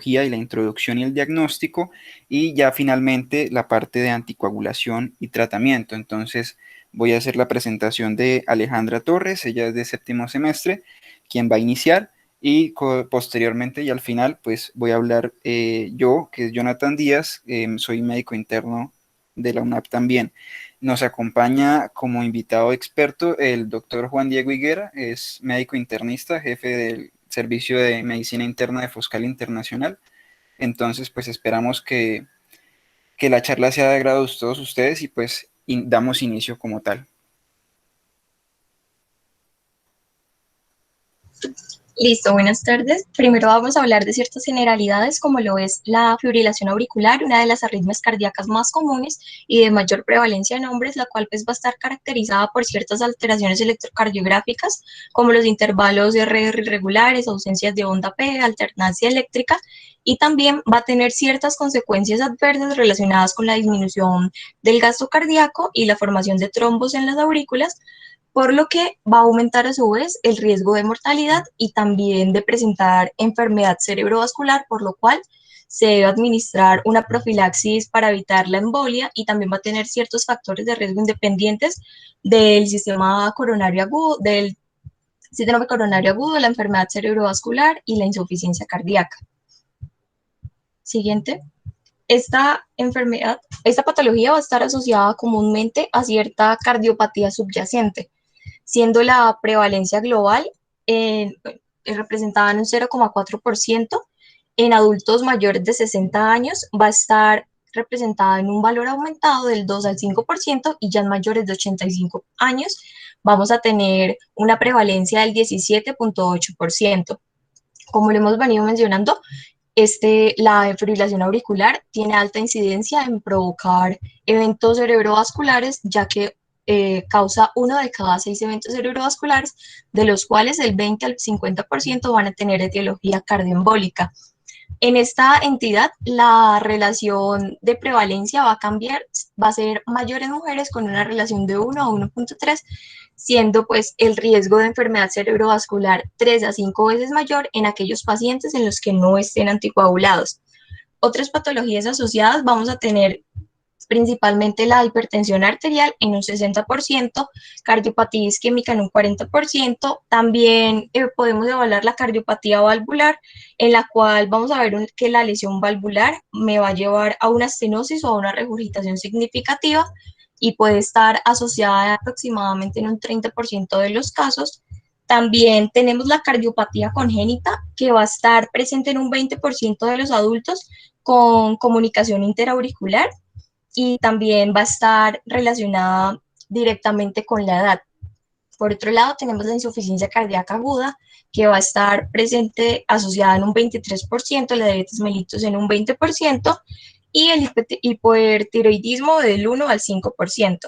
y la introducción y el diagnóstico, y ya finalmente la parte de anticoagulación y tratamiento. Entonces voy a hacer la presentación de Alejandra Torres, ella es de séptimo semestre, quien va a iniciar, y posteriormente y al final pues voy a hablar yo, que es Jonathan Díaz, soy médico interno de la UNAP también. Nos acompaña como invitado experto el doctor Juan Diego Higuera, es médico internista, jefe del Servicio de Medicina Interna de Foscal Internacional. Entonces, pues esperamos que la charla sea de agrado de todos ustedes y pues damos inicio como tal. Listo, buenas tardes. Primero vamos a hablar de ciertas generalidades como lo es la fibrilación auricular, una de las arritmias cardíacas más comunes y de mayor prevalencia en hombres, la cual pues va a estar caracterizada por ciertas alteraciones electrocardiográficas como los intervalos RR irregulares, ausencias de onda P, alternancia eléctrica, y también va a tener ciertas consecuencias adversas relacionadas con la disminución del gasto cardíaco y la formación de trombos en las aurículas, por lo que va a aumentar a su vez el riesgo de mortalidad y también de presentar enfermedad cerebrovascular, por lo cual se debe administrar una profilaxis para evitar la embolia, y también va a tener ciertos factores de riesgo independientes del sistema coronario agudo, la enfermedad cerebrovascular y la insuficiencia cardíaca. Siguiente. Esta patología va a estar asociada comúnmente a cierta cardiopatía subyacente, siendo la prevalencia global representada en un 0,4%. En adultos mayores de 60 años va a estar representada en un valor aumentado del 2 al 5%, y ya en mayores de 85 años vamos a tener una prevalencia del 17,8%. Como lo hemos venido mencionando, la fibrilación auricular tiene alta incidencia en provocar eventos cerebrovasculares, ya que causa uno de cada 6 eventos cerebrovasculares, de los cuales el 20 al 50% van a tener etiología cardioembólica. En esta entidad, la relación de prevalencia va a cambiar, va a ser mayor en mujeres con una relación de 1 a 1,3, siendo pues el riesgo de enfermedad cerebrovascular 3 a 5 veces mayor en aquellos pacientes en los que no estén anticoagulados. Otras patologías asociadas vamos a tener principalmente la hipertensión arterial en un 60%, cardiopatía isquémica en un 40%, también podemos evaluar la cardiopatía valvular, en la cual vamos a ver que la lesión valvular me va a llevar a una estenosis o a una regurgitación significativa, y puede estar asociada aproximadamente en un 30% de los casos. También tenemos la cardiopatía congénita, que va a estar presente en un 20% de los adultos con comunicación interauricular, y también va a estar relacionada directamente con la edad. Por otro lado, tenemos la insuficiencia cardíaca aguda, que va a estar presente asociada en un 23%, la diabetes mellitus en un 20%, y el hipotiroidismo del 1 al 5%.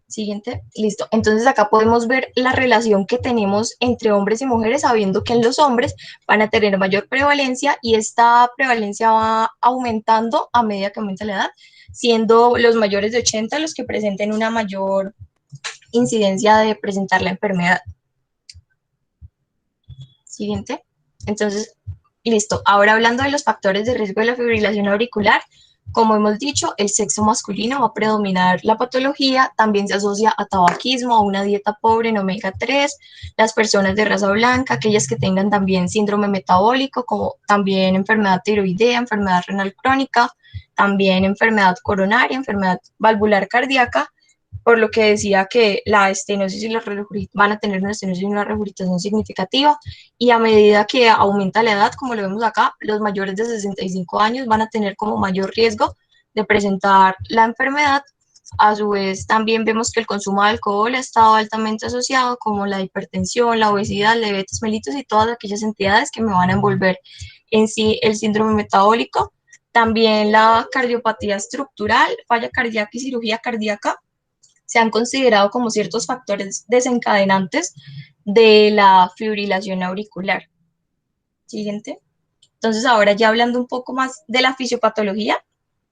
Siguiente, listo. Entonces acá podemos ver la relación que tenemos entre hombres y mujeres, sabiendo que en los hombres van a tener mayor prevalencia, y esta prevalencia va aumentando a medida que aumenta la edad, siendo los mayores de 80 los que presenten una mayor incidencia de presentar la enfermedad. Siguiente. Entonces, listo. Ahora hablando de los factores de riesgo de la fibrilación auricular, como hemos dicho, el sexo masculino va a predominar la patología, también se asocia a tabaquismo, a una dieta pobre en omega 3, las personas de raza blanca, aquellas que tengan también síndrome metabólico, como también enfermedad tiroidea, enfermedad renal crónica, también enfermedad coronaria, enfermedad valvular cardíaca, por lo que decía que la estenosis y la van a tener una estenosis y una regurgitación significativa, y a medida que aumenta la edad, como lo vemos acá, los mayores de 65 años van a tener como mayor riesgo de presentar la enfermedad. A su vez, también vemos que el consumo de alcohol ha estado altamente asociado, como la hipertensión, la obesidad, la diabetes mellitus y todas aquellas entidades que me van a envolver en sí el síndrome metabólico. También la cardiopatía estructural, falla cardíaca y cirugía cardíaca se han considerado como ciertos factores desencadenantes de la fibrilación auricular. Siguiente. Entonces, ahora ya hablando un poco más de la fisiopatología,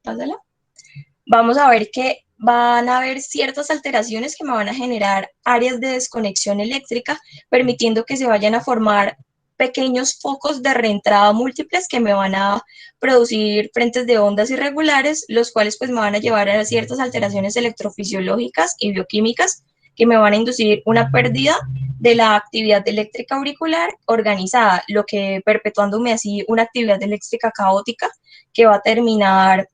pásala, vamos a ver que van a haber ciertas alteraciones que me van a generar áreas de desconexión eléctrica, permitiendo que se vayan a formar pequeños focos de reentrada múltiples que me van a producir frentes de ondas irregulares, los cuales pues me van a llevar a ciertas alteraciones electrofisiológicas y bioquímicas que me van a inducir una pérdida de la actividad eléctrica auricular organizada, lo que perpetuándome así una actividad eléctrica caótica que va a terminar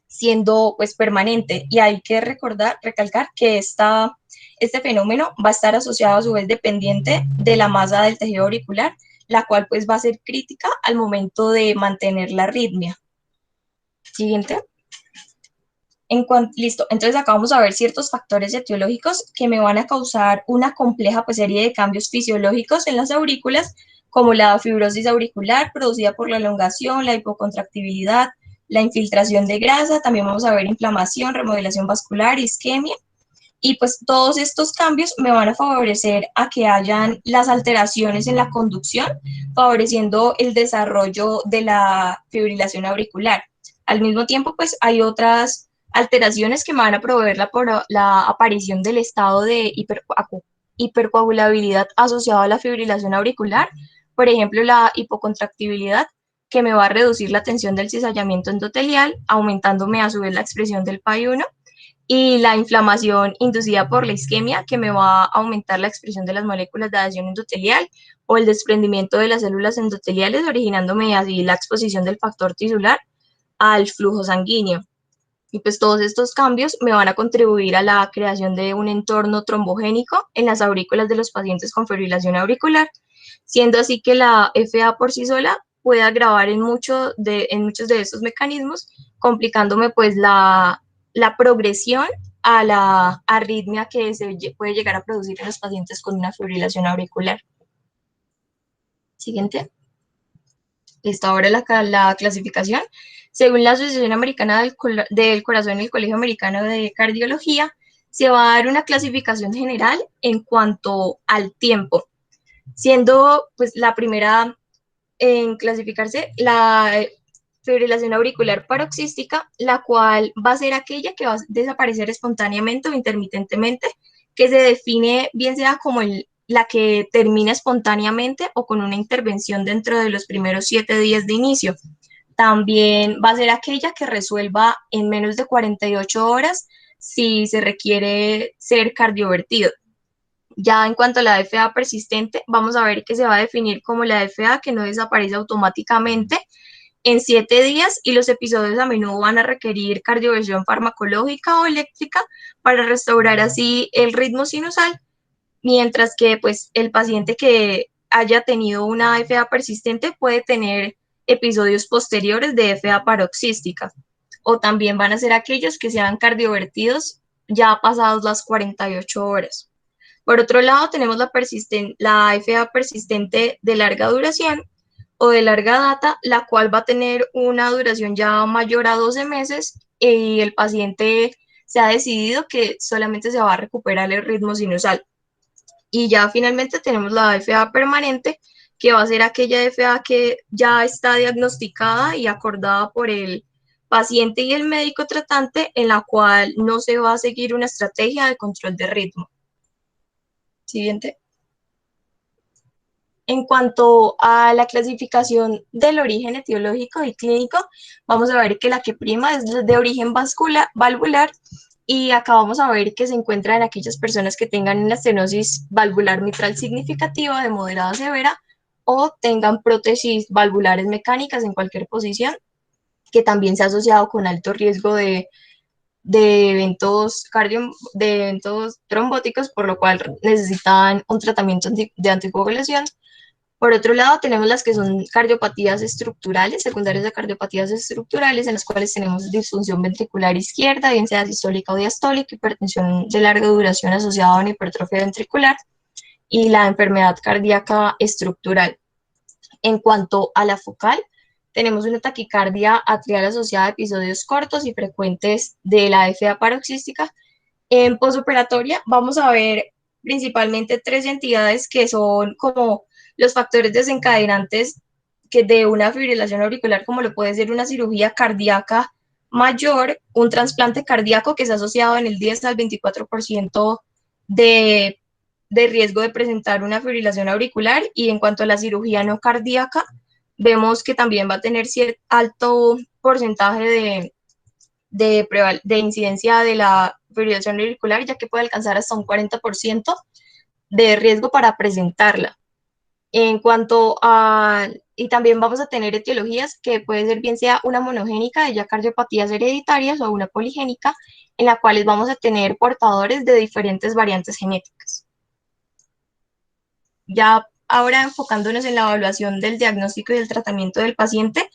siendo pues permanente. Y hay que recalcar que este fenómeno va a estar asociado a su vez dependiente de la masa del tejido auricular, la cual pues va a ser crítica al momento de mantener la arritmia. Siguiente. Listo, entonces acá vamos a ver ciertos factores etiológicos que me van a causar una compleja pues, serie de cambios fisiológicos en las aurículas, como la fibrosis auricular producida por la elongación, la hipocontractibilidad, la infiltración de grasa, también vamos a ver inflamación, remodelación vascular, isquemia, y pues todos estos cambios me van a favorecer a que hayan las alteraciones en la conducción, favoreciendo el desarrollo de la fibrilación auricular. Al mismo tiempo, pues hay otras alteraciones que me van a proveer la aparición del estado de hipercoagulabilidad asociado a la fibrilación auricular, por ejemplo, la hipocontractibilidad, que me va a reducir la tensión del cizallamiento endotelial, aumentándome a su vez la expresión del PAI-1, y la inflamación inducida por la isquemia, que me va a aumentar la expresión de las moléculas de adhesión endotelial o el desprendimiento de las células endoteliales, originándome así la exposición del factor tisular al flujo sanguíneo. Y pues todos estos cambios me van a contribuir a la creación de un entorno trombogénico en las aurículas de los pacientes con fibrilación auricular, siendo así que la FA por sí sola puede agravar en muchos de estos mecanismos, complicándome pues la progresión a la arritmia que se puede llegar a producir en los pacientes con una fibrilación auricular. Siguiente. Listo, ahora la clasificación. Según la Asociación Americana del Corazón y el Colegio Americano de Cardiología, se va a dar una clasificación general en cuanto al tiempo, siendo pues la primera en clasificarse la fibrilación auricular paroxística, la cual va a ser aquella que va a desaparecer espontáneamente o intermitentemente, que se define bien sea como la que termina espontáneamente o con una intervención dentro de los primeros 7 días de inicio. También va a ser aquella que resuelva en menos de 48 horas si se requiere ser cardiovertido. Ya en cuanto a la FA persistente, vamos a ver que se va a definir como la FA que no desaparece automáticamente en 7 días y los episodios a menudo van a requerir cardioversión farmacológica o eléctrica para restaurar así el ritmo sinusal, mientras que pues el paciente que haya tenido una FA persistente puede tener episodios posteriores de FA paroxística, o también van a ser aquellos que sean cardiovertidos ya pasados las 48 horas. Por otro lado, tenemos la FA persistente de larga duración o de larga data, la cual va a tener una duración ya mayor a 12 meses y el paciente se ha decidido que solamente se va a recuperar el ritmo sinusal. Y ya finalmente tenemos la FA permanente, que va a ser aquella FA que ya está diagnosticada y acordada por el paciente y el médico tratante, en la cual no se va a seguir una estrategia de control de ritmo. Siguiente. En cuanto a la clasificación del origen etiológico y clínico, vamos a ver que la que prima es de origen valvular, y acá vamos a ver que se encuentra en aquellas personas que tengan una estenosis valvular mitral significativa de moderada a severa o tengan prótesis valvulares mecánicas en cualquier posición, que también se ha asociado con alto riesgo de eventos trombóticos, por lo cual necesitan un tratamiento de anticoagulación. Por otro lado, tenemos las que son cardiopatías estructurales, secundarias de cardiopatías estructurales, en las cuales tenemos disfunción ventricular izquierda, bien sea sistólica o diastólica, hipertensión de larga duración asociada a una hipertrofia ventricular y la enfermedad cardíaca estructural. En cuanto a la focal, tenemos una taquicardia atrial asociada a episodios cortos y frecuentes de la FA paroxística. En posoperatoria vamos a ver principalmente 3 entidades que son como los factores desencadenantes de una fibrilación auricular, como lo puede ser una cirugía cardíaca mayor, un trasplante cardíaco que se ha asociado en el 10 al 24% de de riesgo de presentar una fibrilación auricular. Y en cuanto a la cirugía no cardíaca, vemos que también va a tener cierto alto porcentaje de incidencia de la fibrilación auricular, ya que puede alcanzar hasta un 40% de riesgo para presentarla. En cuanto a, y también vamos a tener etiologías que puede ser bien sea una monogénica de ya cardiopatías hereditarias o una poligénica, en la cuales vamos a tener portadores de diferentes variantes genéticas. Ya ahora enfocándonos en la evaluación del diagnóstico y del tratamiento del paciente,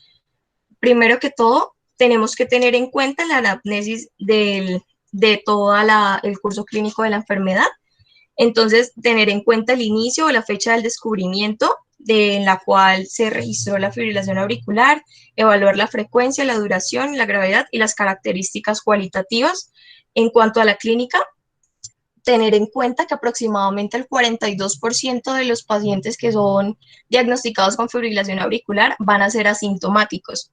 primero que todo, tenemos que tener en cuenta la anamnesis de todo el curso clínico de la enfermedad. Entonces, tener en cuenta el inicio o la fecha del descubrimiento en la cual se registró la fibrilación auricular, evaluar la frecuencia, la duración, la gravedad y las características cualitativas. En cuanto a la clínica, tener en cuenta que aproximadamente el 42% de los pacientes que son diagnosticados con fibrilación auricular van a ser asintomáticos.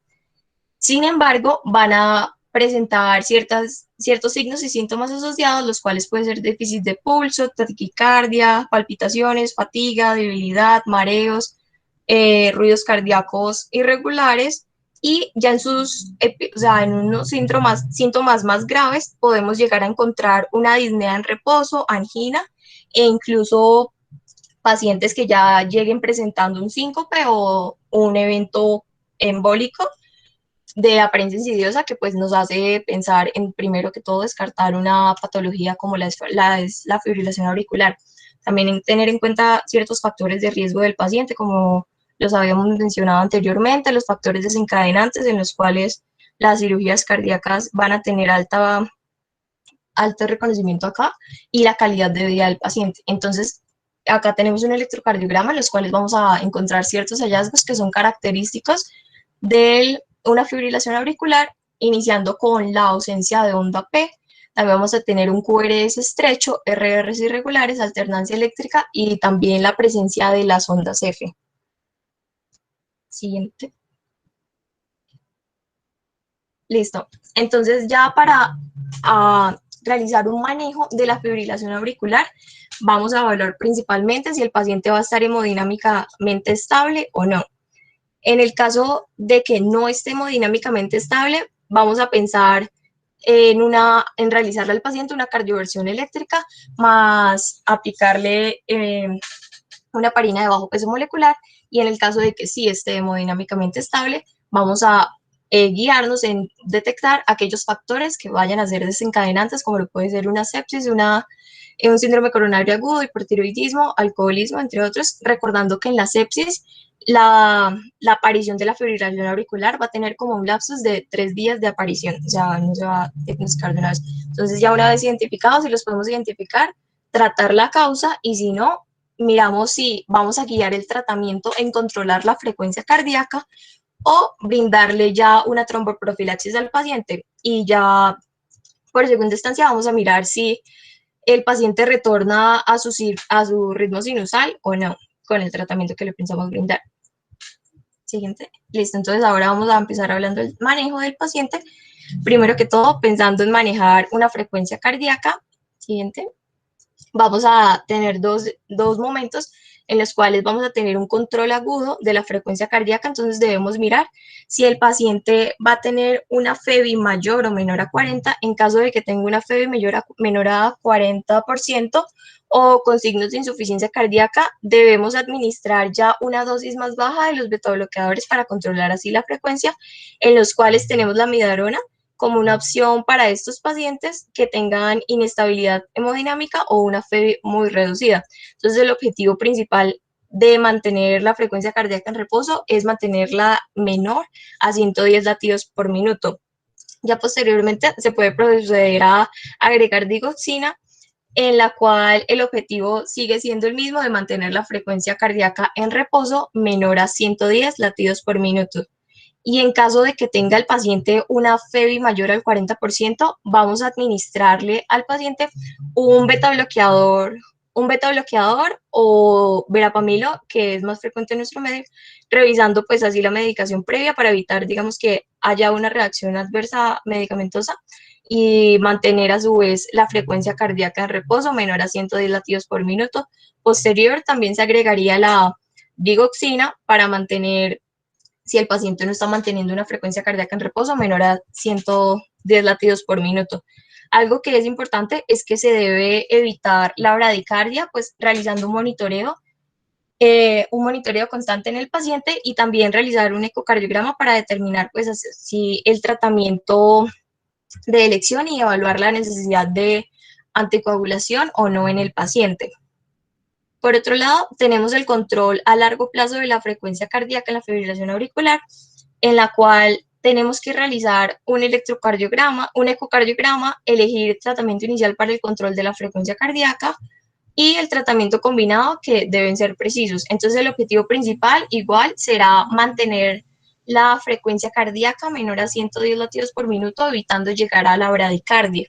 Sin embargo, van a presentar ciertos signos y síntomas asociados, los cuales pueden ser déficit de pulso, taquicardia, palpitaciones, fatiga, debilidad, mareos, ruidos cardíacos irregulares, y ya en unos síntomas más graves podemos llegar a encontrar una disnea en reposo, angina e incluso pacientes que ya lleguen presentando un síncope o un evento embólico de apariencia insidiosa, que pues nos hace pensar en, primero que todo, descartar una patología como la fibrilación auricular. También tener en cuenta ciertos factores de riesgo del paciente, como los habíamos mencionado anteriormente, los factores desencadenantes en los cuales las cirugías cardíacas van a tener alto reconocimiento acá, y la calidad de vida del paciente. Entonces, acá tenemos un electrocardiograma en los cuales vamos a encontrar ciertos hallazgos que son característicos de una fibrilación auricular, iniciando con la ausencia de onda P. También vamos a tener un QRS estrecho, RRs irregulares, alternancia eléctrica y también la presencia de las ondas F. Siguiente. Listo. Entonces, ya para realizar un manejo de la fibrilación auricular, vamos a evaluar principalmente si el paciente va a estar hemodinámicamente estable o no. En el caso de que no esté hemodinámicamente estable, vamos a pensar en realizarle al paciente una cardioversión eléctrica, más aplicarle una heparina de bajo peso molecular. Y en el caso de que sí esté hemodinámicamente estable, vamos a guiarnos en detectar aquellos factores que vayan a ser desencadenantes, como lo puede ser una sepsis, un síndrome coronario agudo, hipertiroidismo, alcoholismo, entre otros, recordando que en la sepsis la aparición de la fibrilación auricular va a tener como un lapsus de 3 días de aparición, o sea, no se va a diagnosticar de una vez. Entonces, ya una vez identificados, si los podemos identificar, tratar la causa, y si no, miramos si vamos a guiar el tratamiento en controlar la frecuencia cardíaca o brindarle ya una tromboprofilaxis al paciente. Y ya por segunda instancia vamos a mirar si el paciente retorna a su ritmo sinusal o no, con el tratamiento que le pensamos brindar. Siguiente. Listo, entonces ahora vamos a empezar hablando del manejo del paciente. Primero que todo, pensando en manejar una frecuencia cardíaca. Siguiente. Vamos a tener dos momentos en los cuales vamos a tener un control agudo de la frecuencia cardíaca. Entonces debemos mirar si el paciente va a tener una FEBI mayor o menor a 40. En caso de que tenga una FEBI menor a 40% o con signos de insuficiencia cardíaca, debemos administrar ya una dosis más baja de los betabloqueadores para controlar así la frecuencia, en los cuales tenemos la midarona como una opción para estos pacientes que tengan inestabilidad hemodinámica o una FEBI muy reducida. Entonces, el objetivo principal de mantener la frecuencia cardíaca en reposo es mantenerla menor a 110 latidos por minuto. Ya posteriormente se puede proceder a agregar digoxina, en la cual el objetivo sigue siendo el mismo, de mantener la frecuencia cardíaca en reposo menor a 110 latidos por minuto. Y en caso de que tenga el paciente una FEBI mayor al 40%, vamos a administrarle al paciente un beta bloqueador, o verapamilo, que es más frecuente en nuestro medio, revisando pues así la medicación previa para evitar, digamos, que haya una reacción adversa medicamentosa. y mantener a su vez la frecuencia cardíaca en reposo menor a 110 latidos por minuto. Posterior también se agregaría la digoxina para mantener, si el paciente no está manteniendo una frecuencia cardíaca en reposo menor a 110 latidos por minuto. Algo que es importante es que se debe evitar la bradicardia, pues realizando un monitoreo constante en el paciente y también realizar un ecocardiograma para determinar pues si el tratamiento de elección y evaluar la necesidad de anticoagulación o no en el paciente. Por otro lado, tenemos el control a largo plazo de la frecuencia cardíaca en la fibrilación auricular, en la cual tenemos que realizar un electrocardiograma, un ecocardiograma, elegir tratamiento inicial para el control de la frecuencia cardíaca y el tratamiento combinado que deben ser precisos. Entonces, el objetivo principal igual será mantener la frecuencia cardíaca menor a 110 latidos por minuto, evitando llegar a la bradicardia.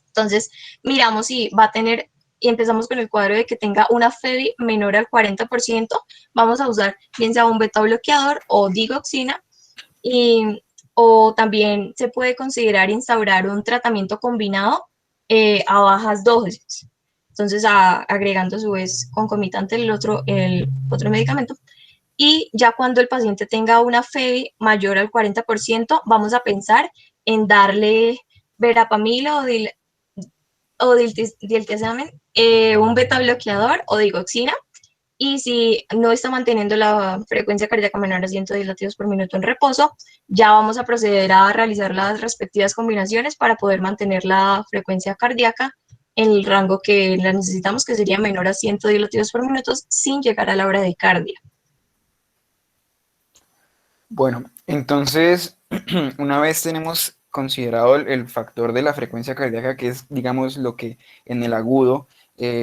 Entonces, miramos si va a tener, y empezamos con el cuadro de que tenga una FEBI menor al 40%, vamos a usar bien sea un beta bloqueador o digoxina, y, o también se puede considerar instaurar un tratamiento combinado a bajas dosis. Entonces, agregando a su vez concomitante el otro medicamento. Y ya cuando el paciente tenga una FEBI mayor al 40%, vamos a pensar en darle verapamil o diltiazem, un beta bloqueador o digoxina. Y si no está manteniendo la frecuencia cardíaca menor a 110 latidos por minuto en reposo, ya vamos a proceder a realizar las respectivas combinaciones para poder mantener la frecuencia cardíaca en el rango que la necesitamos, que sería menor a 110 latidos por minuto sin llegar a la bradicardia. Bueno, entonces, una vez tenemos considerado el factor de la frecuencia cardíaca, que es, digamos, lo que en el agudo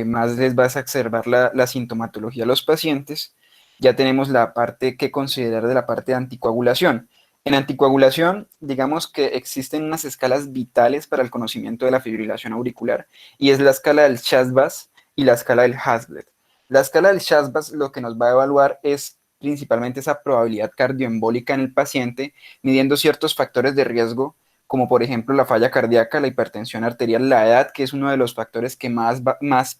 más les va a exacerbar la sintomatología a los pacientes, ya tenemos la parte que considerar de la parte de anticoagulación. En anticoagulación, digamos que existen unas escalas vitales para el conocimiento de la fibrilación auricular, y es la escala del Chasbas y la escala del Haslet. La escala del Chasbas lo que nos va a evaluar es principalmente esa probabilidad cardioembólica en el paciente, midiendo ciertos factores de riesgo, como por ejemplo la falla cardíaca, la hipertensión arterial, la edad, que es uno de los factores que más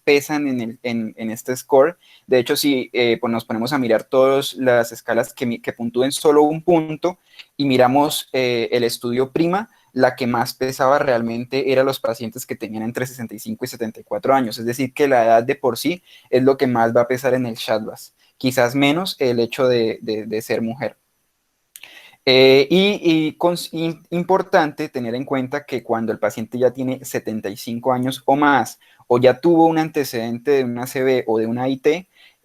pesan en este score. De hecho, si pues nos ponemos a mirar todas las escalas que puntúen solo un punto y miramos el estudio PRIMA, la que más pesaba realmente eran los pacientes que tenían entre 65 y 74 años, es decir, que la edad de por sí es lo que más va a pesar en el SHADBAS, quizás menos el hecho de ser mujer. Importante tener en cuenta que cuando el paciente ya tiene 75 años o más, o ya tuvo un antecedente de una ACV o de una IT,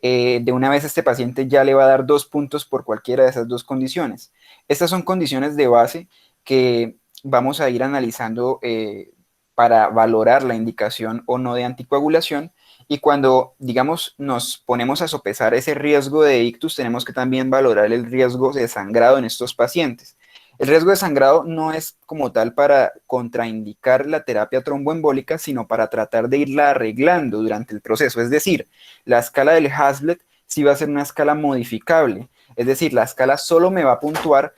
de una vez este paciente ya le va a dar 2 puntos por cualquiera de esas dos condiciones. Estas son condiciones de base que vamos a ir analizando para valorar la indicación o no de anticoagulación. Y cuando, digamos, nos ponemos a sopesar ese riesgo de ictus, tenemos que también valorar el riesgo de sangrado en estos pacientes. El riesgo de sangrado no es como tal para contraindicar la terapia tromboembólica, sino para tratar de irla arreglando durante el proceso. Es decir, la escala del Haslet sí va a ser una escala modificable. Es decir, la escala solo me va a puntuar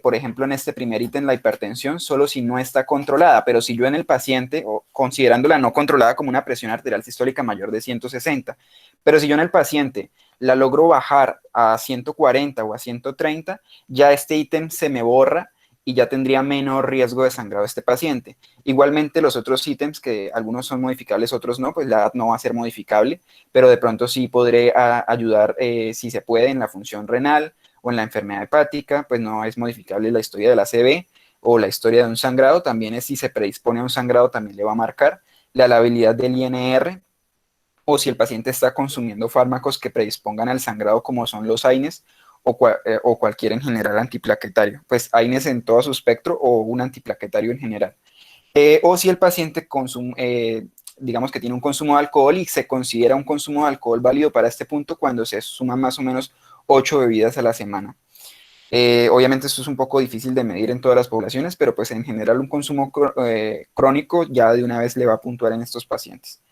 por ejemplo, en este primer ítem, la hipertensión, solo si no está controlada, pero si yo en el paciente, o considerándola no controlada como una presión arterial sistólica mayor de 160, pero si yo en el paciente la logro bajar a 140 o a 130, ya este ítem se me borra y ya tendría menor riesgo de sangrado este paciente. Igualmente los otros ítems, que algunos son modificables, otros no, pues la edad no va a ser modificable, pero de pronto sí podré ayudar, si se puede, en la función renal, o en la enfermedad hepática, pues no es modificable la historia de la CB o la historia de un sangrado, también es si se predispone a un sangrado, también le va a marcar la labilidad del INR o si el paciente está consumiendo fármacos que predispongan al sangrado como son los AINES o cualquier en general antiplaquetario, pues AINES en todo su espectro o un antiplaquetario en general. O si el paciente consume, digamos que tiene un consumo de alcohol y se considera un consumo de alcohol válido para este punto cuando se suman más o menos 8 bebidas a la semana. Obviamente esto es un poco difícil de medir en todas las poblaciones, pero pues en general un consumo crónico ya de una vez le va a puntuar en estos pacientes.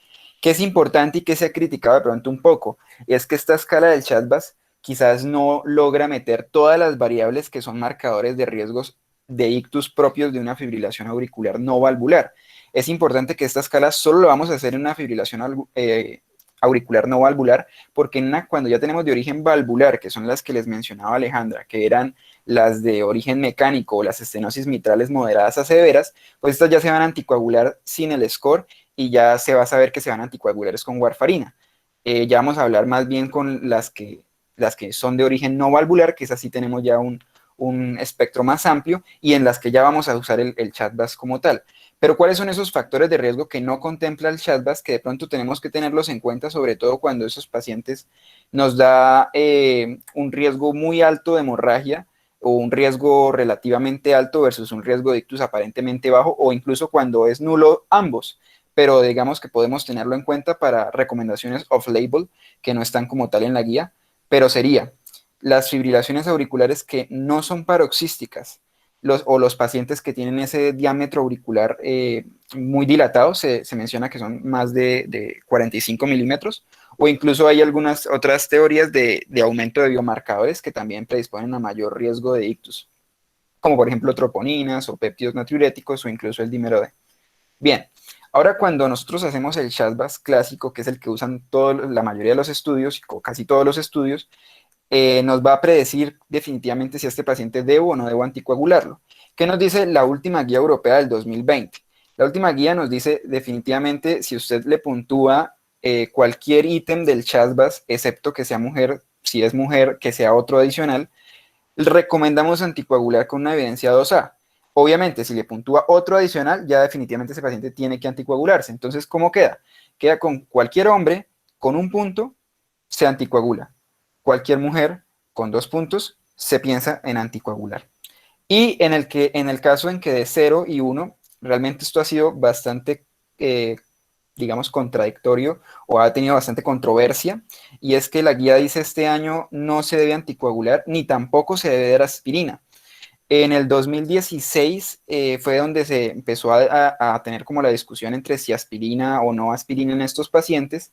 ¿Qué es importante y que se ha criticado de pronto un poco? Es que esta escala del Chasbas quizás no logra meter todas las variables que son marcadores de riesgos de ictus propios de una fibrilación auricular no valvular. Es importante que esta escala solo lo vamos a hacer en una fibrilación auricular no valvular, porque cuando ya tenemos de origen valvular, que son las que les mencionaba Alejandra, que eran las de origen mecánico o las estenosis mitrales moderadas a severas, pues estas ya se van a anticoagular sin el score y ya se va a saber que se van a anticoagular con warfarina. Ya vamos a hablar más bien con las que son de origen no valvular, que es así tenemos ya un espectro más amplio y en las que ya vamos a usar el CHA2DS como tal. Pero ¿cuáles son esos factores de riesgo que no contempla el CHA2DS que de pronto tenemos que tenerlos en cuenta, sobre todo cuando esos pacientes nos da un riesgo muy alto de hemorragia o un riesgo relativamente alto versus un riesgo de ictus aparentemente bajo o incluso cuando es nulo ambos? Pero digamos que podemos tenerlo en cuenta para recomendaciones off-label que no están como tal en la guía, pero sería las fibrilaciones auriculares que no son paroxísticas o los pacientes que tienen ese diámetro auricular muy dilatado, se menciona que son más de 45 milímetros, o incluso hay algunas otras teorías de aumento de biomarcadores que también predisponen a mayor riesgo de ictus, como por ejemplo troponinas o péptidos natriuréticos o incluso el dímero D. Bien, ahora cuando nosotros hacemos el CHA2DS clásico, que es el que usan la mayoría de los estudios, o casi todos los estudios, nos va a predecir definitivamente si a este paciente debo o no debo anticoagularlo. ¿Qué nos dice la última guía europea del 2020? La última guía nos dice definitivamente si usted le puntúa cualquier ítem del CHA2DS, excepto que sea mujer, si es mujer, que sea otro adicional, recomendamos anticoagular con una evidencia 2A. Obviamente, si le puntúa otro adicional, ya definitivamente ese paciente tiene que anticoagularse. Entonces, ¿cómo queda? Queda con cualquier hombre con un punto, se anticoagula. Cualquier mujer con 2 puntos se piensa en anticoagular. Y en el caso en que de 0 y 1, realmente esto ha sido bastante, digamos, contradictorio o ha tenido bastante controversia, y es que la guía dice este año no se debe anticoagular ni tampoco se debe dar aspirina. En el 2016 fue donde se empezó a tener como la discusión entre si aspirina o no aspirina en estos pacientes,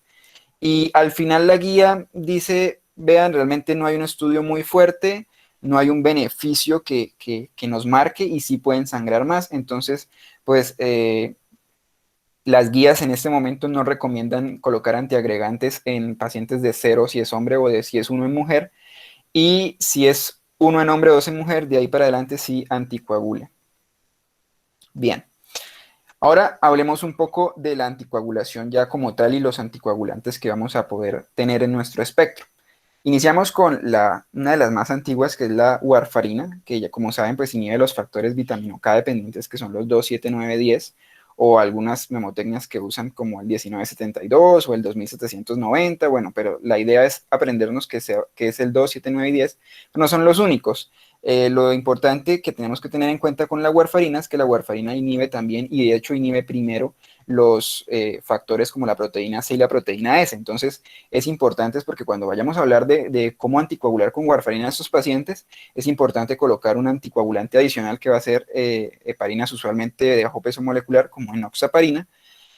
y al final la guía dice, vean, realmente no hay un estudio muy fuerte, no hay un beneficio que nos marque y sí pueden sangrar más. Entonces, pues las guías en este momento no recomiendan colocar antiagregantes en pacientes de 0 si es hombre o de si es 1 en mujer. Y si es 1 en hombre o 2 en mujer, de ahí para adelante sí anticoagule. Bien. Ahora hablemos un poco de la anticoagulación ya como tal y los anticoagulantes que vamos a poder tener en nuestro espectro. Iniciamos con una de las más antiguas, que es la warfarina, que ya como saben pues inhibe los factores vitamino K dependientes, que son los 2, 7, 9, 10, o algunas memotecnias que usan como el 1972 o el 2790, bueno, pero la idea es aprendernos que es el 2, 7, 9 y 10, pero no son los únicos. Lo importante que tenemos que tener en cuenta con la warfarina es que la warfarina inhibe también, y de hecho inhibe primero los factores como la proteína C y la proteína S. Entonces es importante porque cuando vayamos a hablar de cómo anticoagular con warfarina a estos pacientes, es importante colocar un anticoagulante adicional que va a ser heparinas usualmente de bajo peso molecular como enoxaparina,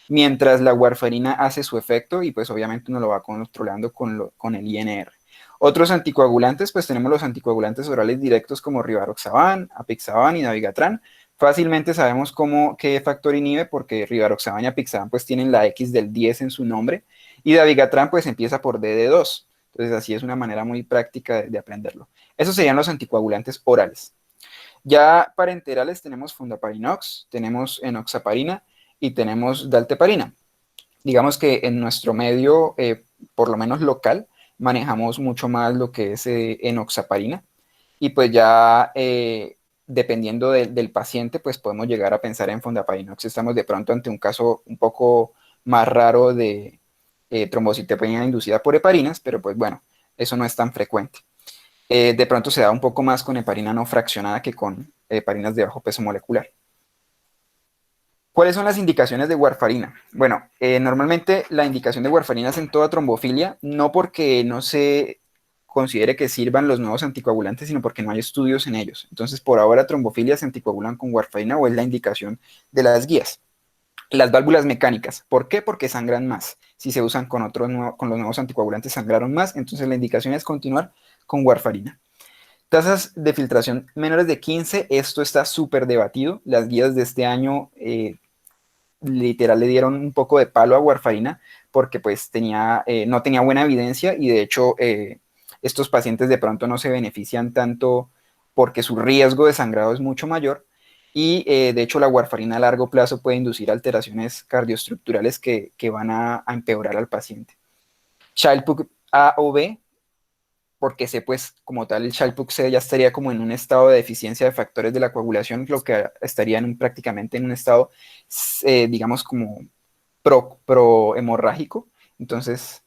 mientras la warfarina hace su efecto y pues obviamente uno lo va controlando con el INR. Otros anticoagulantes, pues tenemos los anticoagulantes orales directos como rivaroxaban, apixaban y dabigatran. Fácilmente sabemos qué factor inhibe porque rivaroxaban y apixaban pues tienen la X del 10 en su nombre y dabigatran pues empieza por D de 2. Entonces así es una manera muy práctica de aprenderlo. Esos serían los anticoagulantes orales. Ya parenterales tenemos fundaparinox, tenemos enoxaparina y tenemos dalteparina. Digamos que en nuestro medio, por lo menos local, manejamos mucho más lo que es enoxaparina y pues ya dependiendo del paciente, pues podemos llegar a pensar en fundaparinox. Estamos de pronto ante un caso un poco más raro de trombocitopenia inducida por heparinas, pero pues bueno, eso no es tan frecuente. De pronto se da un poco más con heparina no fraccionada que con heparinas de bajo peso molecular. ¿Cuáles son las indicaciones de warfarina? Bueno, normalmente la indicación de warfarina es en toda trombofilia, no porque no se considere que sirvan los nuevos anticoagulantes, sino porque no hay estudios en ellos. Entonces, por ahora, trombofilia se anticoagulan con warfarina o es la indicación de las guías. Las válvulas mecánicas, ¿por qué? Porque sangran más. Si se usan con los nuevos anticoagulantes, sangraron más, entonces la indicación es continuar con warfarina. Tasas de filtración menores de 15, esto está súper debatido. Las guías de este año literal le dieron un poco de palo a warfarina porque pues no tenía buena evidencia y de hecho estos pacientes de pronto no se benefician tanto porque su riesgo de sangrado es mucho mayor y de hecho la warfarina a largo plazo puede inducir alteraciones cardioestructurales que van a empeorar al paciente. Child-Pugh A o B, porque sé pues como tal el Child-Pugh-C ya estaría como en un estado de deficiencia de factores de la coagulación, lo que estaría prácticamente en un estado, digamos, como pro hemorrágico. Entonces,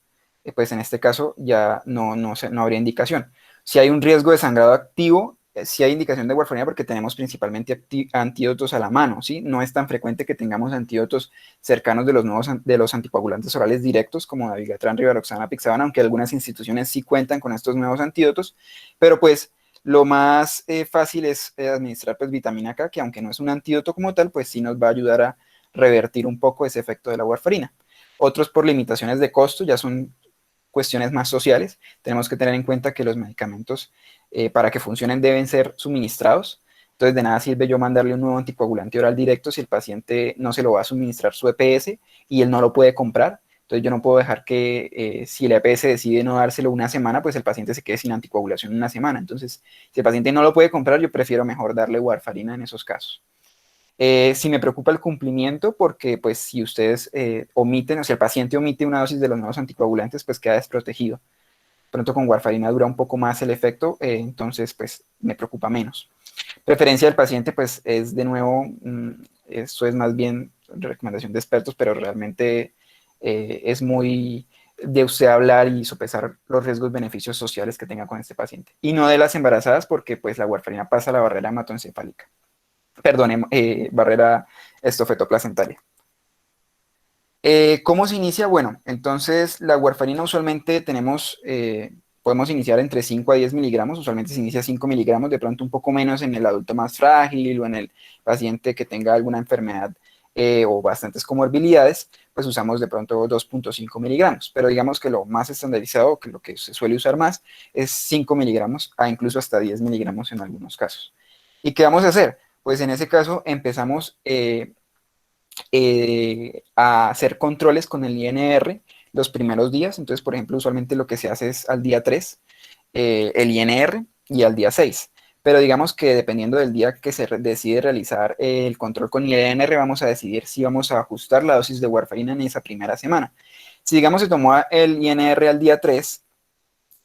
pues en este caso ya no habría indicación. Si hay un riesgo de sangrado activo, sí hay indicación de warfarina porque tenemos principalmente antídotos a la mano, ¿sí? No es tan frecuente que tengamos antídotos cercanos de los anticoagulantes orales directos como dabigatran, rivaroxana, pixaban, aunque algunas instituciones sí cuentan con estos nuevos antídotos, pero pues lo más fácil es administrar pues vitamina K, que aunque no es un antídoto como tal, pues sí nos va a ayudar a revertir un poco ese efecto de la warfarina. Otros por limitaciones de costo ya son cuestiones más sociales. Tenemos que tener en cuenta que los medicamentos para que funcionen deben ser suministrados. Entonces, de nada sirve yo mandarle un nuevo anticoagulante oral directo si el paciente no se lo va a suministrar su EPS y él no lo puede comprar. Entonces, yo no puedo dejar que si el EPS decide no dárselo una semana, pues el paciente se quede sin anticoagulación una semana. Entonces, si el paciente no lo puede comprar, yo prefiero mejor darle warfarina en esos casos. Si me preocupa el cumplimiento, porque pues si ustedes omiten, o si el paciente omite una dosis de los nuevos anticoagulantes, pues queda desprotegido. Pronto con warfarina dura un poco más el efecto, entonces pues me preocupa menos. Preferencia del paciente, pues es de nuevo, esto es más bien recomendación de expertos, pero realmente es muy de usted hablar y sopesar los riesgos beneficios sociales que tenga con este paciente. Y no de las embarazadas, porque pues la warfarina pasa la barrera hematoencefálica, perdón, barrera estofetoplacentaria. ¿Cómo se inicia? Bueno, entonces la warfarina usualmente podemos iniciar entre 5 a 10 miligramos, usualmente se inicia 5 miligramos, de pronto un poco menos en el adulto más frágil o en el paciente que tenga alguna enfermedad o bastantes comorbilidades, pues usamos de pronto 2,5 miligramos, pero digamos que lo más estandarizado, que lo que se suele usar más, es 5 miligramos a incluso hasta 10 miligramos en algunos casos. ¿Y qué vamos a hacer? Pues en ese caso empezamos a hacer controles con el INR los primeros días. Entonces, por ejemplo, usualmente lo que se hace es al día 3 el INR y al día 6. Pero digamos que dependiendo del día que se decide realizar el control con INR, vamos a decidir si vamos a ajustar la dosis de warfarina en esa primera semana. Si digamos se tomó el INR al día 3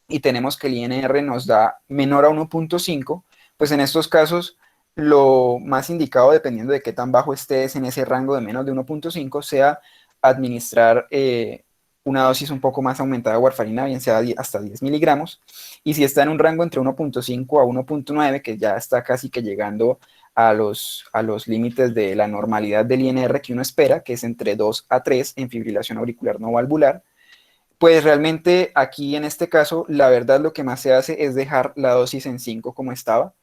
y tenemos que el INR nos da menor a 1,5, pues en estos casos lo más indicado, dependiendo de qué tan bajo estés en ese rango de menos de 1,5, sea administrar una dosis un poco más aumentada de warfarina, bien sea hasta 10 miligramos, y si está en un rango entre 1,5 a 1,9, que ya está casi que llegando a los límites de la normalidad del INR que uno espera, que es entre 2 a 3 en fibrilación auricular no valvular, pues realmente aquí en este caso, la verdad lo que más se hace es dejar la dosis en 5 como estaba.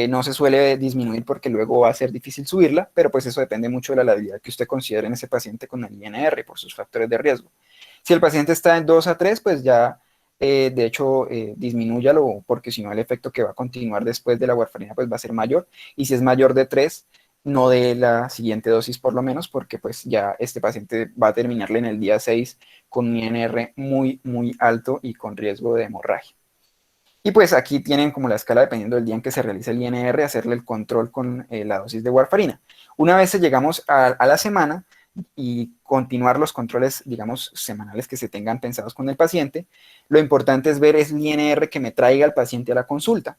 No se suele disminuir porque luego va a ser difícil subirla, pero pues eso depende mucho de la labilidad que usted considere en ese paciente con el INR por sus factores de riesgo. Si el paciente está en 2 a 3, pues ya de hecho disminúyalo porque si no el efecto que va a continuar después de la warfarina pues va a ser mayor. Y si es mayor de 3, no de la siguiente dosis por lo menos porque pues ya este paciente va a terminarle en el día 6 con un INR muy, muy alto y con riesgo de hemorragia. Y pues aquí tienen como la escala, dependiendo del día en que se realice el INR, hacerle el control con la dosis de warfarina. Una vez llegamos a la semana y continuar los controles, digamos, semanales que se tengan pensados con el paciente, lo importante es ver el INR que me traiga el paciente a la consulta.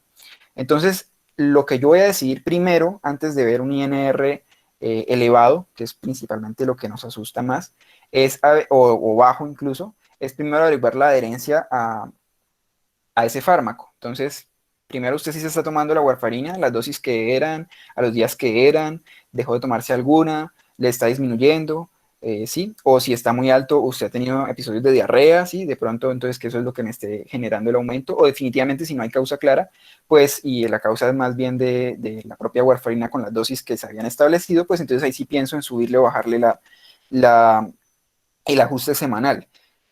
Entonces, lo que yo voy a decidir primero, antes de ver un INR elevado, que es principalmente lo que nos asusta más, o bajo incluso, es primero averiguar la adherencia a ese fármaco. Entonces, primero usted sí se está tomando la warfarina, las dosis que eran, a los días que eran, dejó de tomarse alguna, le está disminuyendo, ¿sí? O si está muy alto, usted ha tenido episodios de diarrea, ¿sí? De pronto, entonces, que eso es lo que me esté generando el aumento, o definitivamente si no hay causa clara, pues, y la causa es más bien de la propia warfarina con las dosis que se habían establecido, pues entonces ahí sí pienso en subirle o bajarle el ajuste semanal.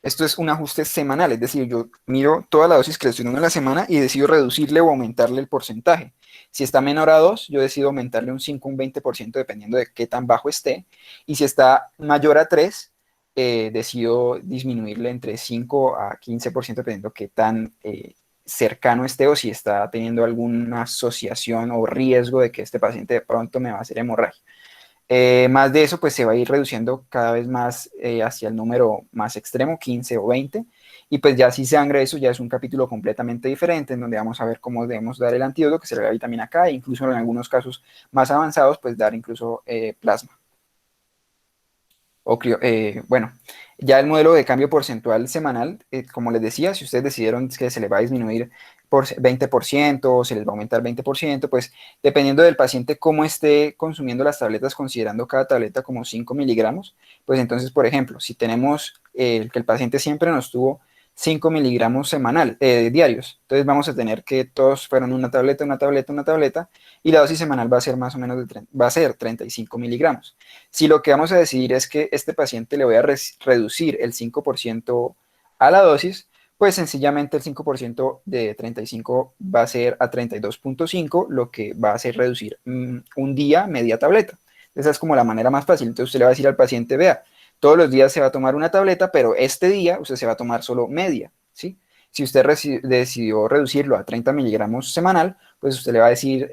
Esto es un ajuste semanal, es decir, yo miro toda la dosis que le estoy dando en la semana y decido reducirle o aumentarle el porcentaje. Si está menor a 2, yo decido aumentarle un 5, un 20%, dependiendo de qué tan bajo esté. Y si está mayor a 3, decido disminuirle entre 5 a 15%, dependiendo de qué tan cercano esté o si está teniendo alguna asociación o riesgo de que este paciente de pronto me va a hacer hemorragia. Más de eso, pues se va a ir reduciendo cada vez más hacia el número más extremo, 15 o 20. Y pues ya si sangre, eso ya es un capítulo completamente diferente, en donde vamos a ver cómo debemos dar el antídoto, que será la vitamina K, e incluso en algunos casos más avanzados, pues dar incluso plasma. Bueno, ya el modelo de cambio porcentual semanal, como les decía, si ustedes decidieron que se les va a disminuir por 20% o se les va a aumentar 20%, pues dependiendo del paciente cómo esté consumiendo las tabletas, considerando cada tableta como 5 miligramos, pues entonces, por ejemplo, si tenemos que el paciente siempre nos tuvo 5 miligramos diarios, entonces vamos a tener que todos fueron una tableta, una tableta, una tableta, y la dosis semanal va a ser más o menos va a ser 35 miligramos. Si lo que vamos a decidir es que este paciente le voy a reducir el 5% a la dosis, pues sencillamente el 5% de 35 va a ser a 32,5, lo que va a hacer reducir un día media tableta. Esa es como la manera más fácil. Entonces usted le va a decir al paciente, vea, todos los días se va a tomar una tableta, pero este día usted se va a tomar solo media, ¿sí? Si usted decidió reducirlo a 30 miligramos semanal, pues usted le va a decir,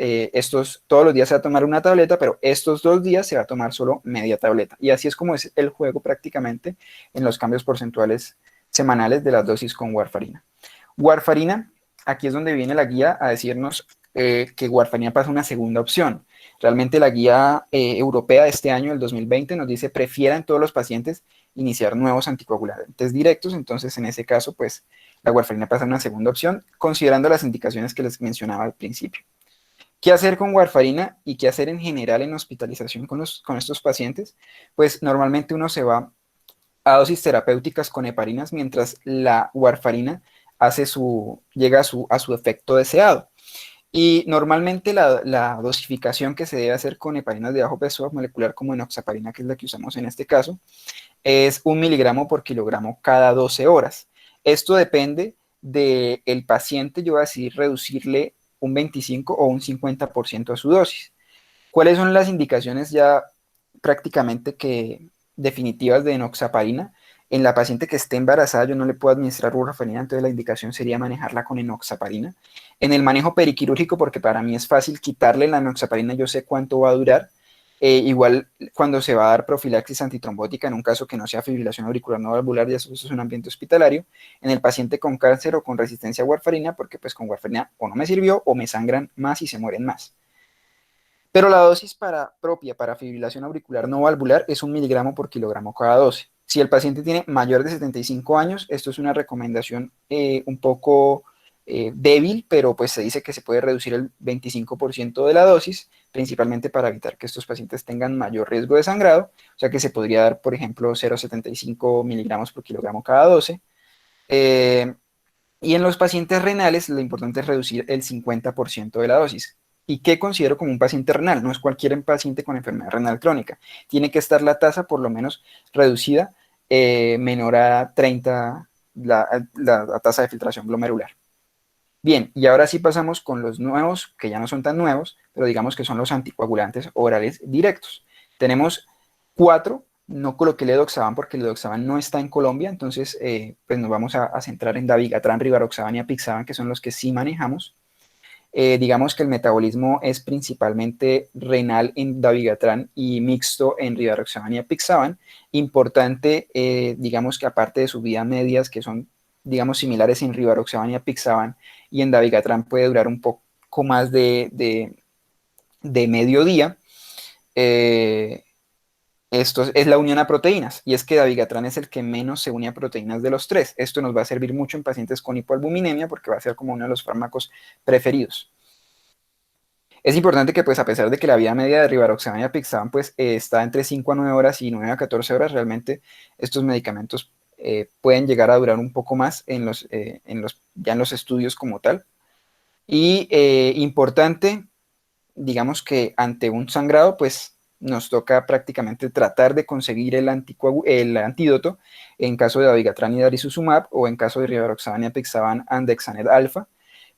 todos los días se va a tomar una tableta, pero estos 2 días se va a tomar solo media tableta. Y así es como es el juego prácticamente en los cambios porcentuales semanales de las dosis con warfarina. Warfarina, aquí es donde viene la guía a decirnos que warfarina pasa una segunda opción. Realmente la guía europea de este año, el 2020, nos dice prefieran todos los pacientes iniciar nuevos anticoagulantes directos. Entonces, en ese caso, pues la warfarina pasa a una segunda opción, considerando las indicaciones que les mencionaba al principio. ¿Qué hacer con warfarina y qué hacer en general en hospitalización con estos pacientes? Pues normalmente uno se va a dosis terapéuticas con heparinas mientras la warfarina llega a su efecto deseado. Y normalmente la dosificación que se debe hacer con heparinas de bajo peso molecular como enoxaparina, que es la que usamos en este caso, es 1 miligramo por kilogramo cada 12 horas. Esto depende del paciente. Yo voy a decidir reducirle un 25 o un 50% a su dosis. ¿Cuáles son las indicaciones ya prácticamente definitivas de enoxaparina? En la paciente que esté embarazada yo no le puedo administrar warfarina, entonces la indicación sería manejarla con enoxaparina. En el manejo periquirúrgico, porque para mí es fácil quitarle la enoxaparina, yo sé cuánto va a durar. Igual cuando se va a dar profilaxis antitrombótica, en un caso que no sea fibrilación auricular no valvular, ya eso es un ambiente hospitalario. En el paciente con cáncer o con resistencia a warfarina, porque pues con warfarina o no me sirvió o me sangran más y se mueren más. Pero la dosis propia para fibrilación auricular no valvular es 1 miligramo por kilogramo cada 12. Si el paciente tiene mayor de 75 años, esto es una recomendación un poco débil, pero pues se dice que se puede reducir el 25% de la dosis, principalmente para evitar que estos pacientes tengan mayor riesgo de sangrado, o sea que se podría dar, por ejemplo, 0,75 miligramos por kilogramo cada 12. Eh, y en los pacientes renales, lo importante es reducir el 50% de la dosis. ¿Y qué considero como un paciente renal? No es cualquier paciente con enfermedad renal crónica. Tiene que estar la tasa por lo menos reducida, menor a 30, la tasa de filtración glomerular. Bien, y ahora sí pasamos con los nuevos, que ya no son tan nuevos, pero digamos que son los anticoagulantes orales directos. Tenemos 4. No coloqué Ledoxaban porque Ledoxaban no está en Colombia, entonces pues nos vamos a centrar en Dabigatran, Rivaroxaban y Apixaban, que son los que sí manejamos. Digamos que el metabolismo es principalmente renal en Dabigatran y mixto en Rivaroxaban y Apixaban. Importante, digamos que aparte de subidas medias, que son, digamos, similares en Rivaroxaban y Apixaban, y en Dabigatran puede durar un poco más de medio día. Esto es la unión a proteínas, y es que dabigatran es el que menos se une a proteínas de los tres. Esto nos va a servir mucho en pacientes con hipoalbuminemia porque va a ser como uno de los fármacos preferidos. Es importante que, pues, a pesar de que la vida media de rivaroxaban y apixaban, pues, está entre 5 a 9 horas y 9 a 14 horas, realmente estos medicamentos pueden llegar a durar un poco más ya en los estudios como tal. Y importante, digamos que ante un sangrado, pues nos toca prácticamente tratar de conseguir el antídoto en caso de dabigatran y darizuzumab, o en caso de rivaroxaban y apixaban andexanet alfa.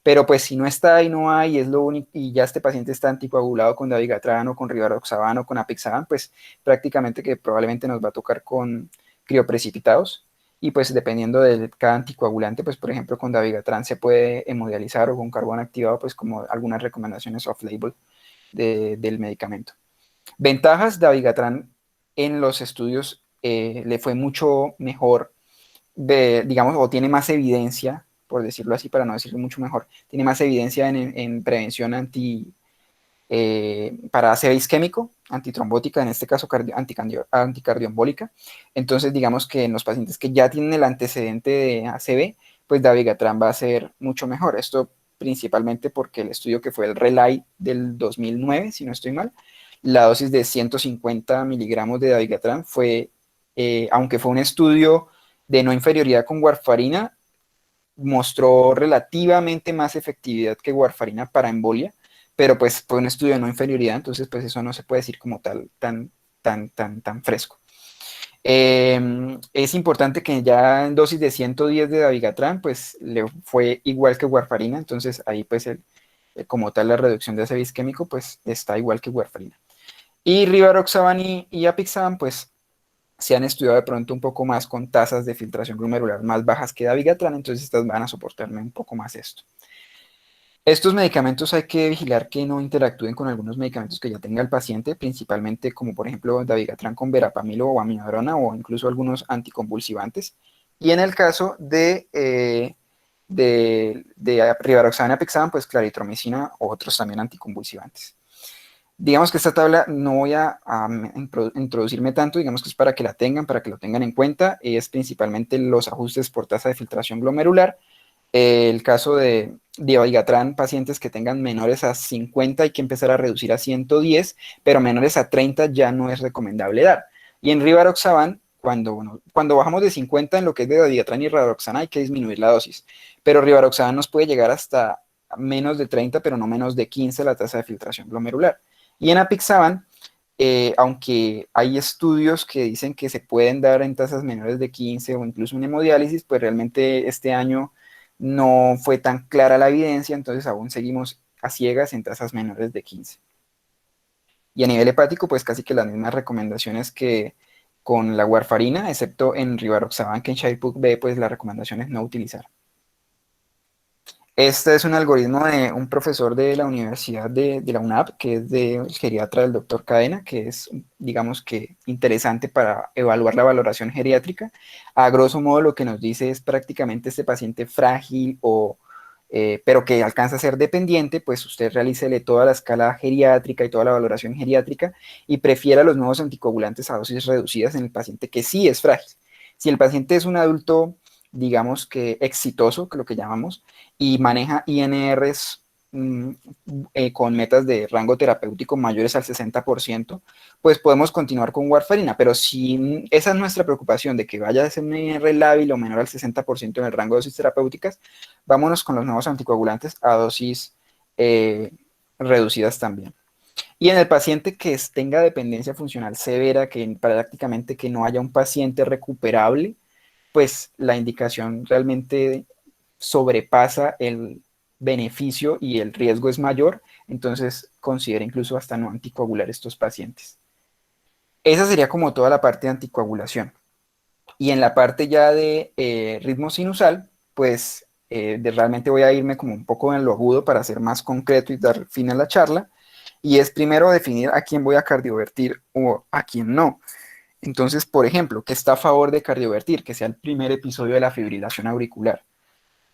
Pero pues si no está y no hay, es lo único, y ya este paciente está anticoagulado con dabigatran o con rivaroxaban o con apixaban, pues prácticamente que probablemente nos va a tocar con crioprecipitados. Y pues dependiendo de cada anticoagulante, pues por ejemplo con dabigatran se puede hemodializar, o con carbón activado, pues como algunas recomendaciones off-label del medicamento. Ventajas, dabigatran en los estudios le fue mucho mejor, digamos, o tiene más evidencia, por decirlo así, para no decirlo mucho mejor, tiene más evidencia en prevención para ACV isquémico, antitrombótica, en este caso anticardioembólica. Entonces, digamos que en los pacientes que ya tienen el antecedente de ACV, pues dabigatran va a ser mucho mejor. Esto principalmente porque el estudio que fue el RELAI del 2009, si no estoy mal, la dosis de 150 miligramos de dabigatran fue, aunque fue un estudio de no inferioridad con warfarina, mostró relativamente más efectividad que warfarina para embolia, pero pues fue un estudio de no inferioridad, entonces pues eso no se puede decir como tal, tan fresco. Es importante que ya en dosis de 110 de dabigatran, pues le fue igual que warfarina, entonces ahí pues como tal la reducción de ese isquémico pues está igual que warfarina. Y rivaroxaban y apixaban pues se han estudiado de pronto un poco más con tasas de filtración glomerular más bajas que dabigatran, entonces estas van a soportarme un poco más esto. Estos medicamentos hay que vigilar que no interactúen con algunos medicamentos que ya tenga el paciente, principalmente como por ejemplo dabigatran con verapamilo o amiodarona, o incluso algunos anticonvulsivantes. Y en el caso de rivaroxaban y apixaban, pues claritromicina o otros también anticonvulsivantes. Digamos que esta tabla no voy a introducirme tanto, digamos que es para que la tengan, para que lo tengan en cuenta. Es principalmente los ajustes por tasa de filtración glomerular. El caso de dabigatran, pacientes que tengan menores a 50 hay que empezar a reducir a 110, pero menores a 30 ya no es recomendable dar. Y en rivaroxaban, cuando bajamos de 50 en lo que es de dabigatran y rivaroxaban hay que disminuir la dosis, pero rivaroxaban nos puede llegar hasta menos de 30, pero no menos de 15 la tasa de filtración glomerular. Y en apixaban, aunque hay estudios que dicen que se pueden dar en tasas menores de 15 o incluso en hemodiálisis, pues realmente este año no fue tan clara la evidencia, entonces aún seguimos a ciegas en tasas menores de 15. Y a nivel hepático, pues casi que las mismas recomendaciones que con la warfarina, excepto en rivaroxaban, que en Child-Pugh B, pues la recomendación es no utilizar. Este es un algoritmo de un profesor de la Universidad de la UNAP, que es del geriatra del doctor Cadena, que es, digamos que, interesante para evaluar la valoración geriátrica. A grosso modo, lo que nos dice es prácticamente este paciente frágil pero que alcanza a ser dependiente, pues usted realícele toda la escala geriátrica y toda la valoración geriátrica y prefiera los nuevos anticoagulantes a dosis reducidas en el paciente que sí es frágil. Si el paciente es un adulto, digamos que exitoso, que lo que llamamos, y maneja INRs con metas de rango terapéutico mayores al 60%, pues podemos continuar con warfarina, pero si esa es nuestra preocupación de que vaya a ser un INR lábil o menor al 60% en el rango de dosis terapéuticas, vámonos con los nuevos anticoagulantes a dosis reducidas también. Y en el paciente que tenga dependencia funcional severa, que prácticamente que no haya un paciente recuperable, pues la indicación realmente sobrepasa el beneficio y el riesgo es mayor, entonces considera incluso hasta no anticoagular estos pacientes. Esa sería como toda la parte de anticoagulación. Y en la parte ya de ritmo sinusal, pues realmente voy a irme como un poco en lo agudo para ser más concreto y dar fin a la charla. Y es primero definir a quién voy a cardiovertir o a quién no. Entonces, por ejemplo, ¿qué está a favor de cardiovertir? Que sea el primer episodio de la fibrilación auricular.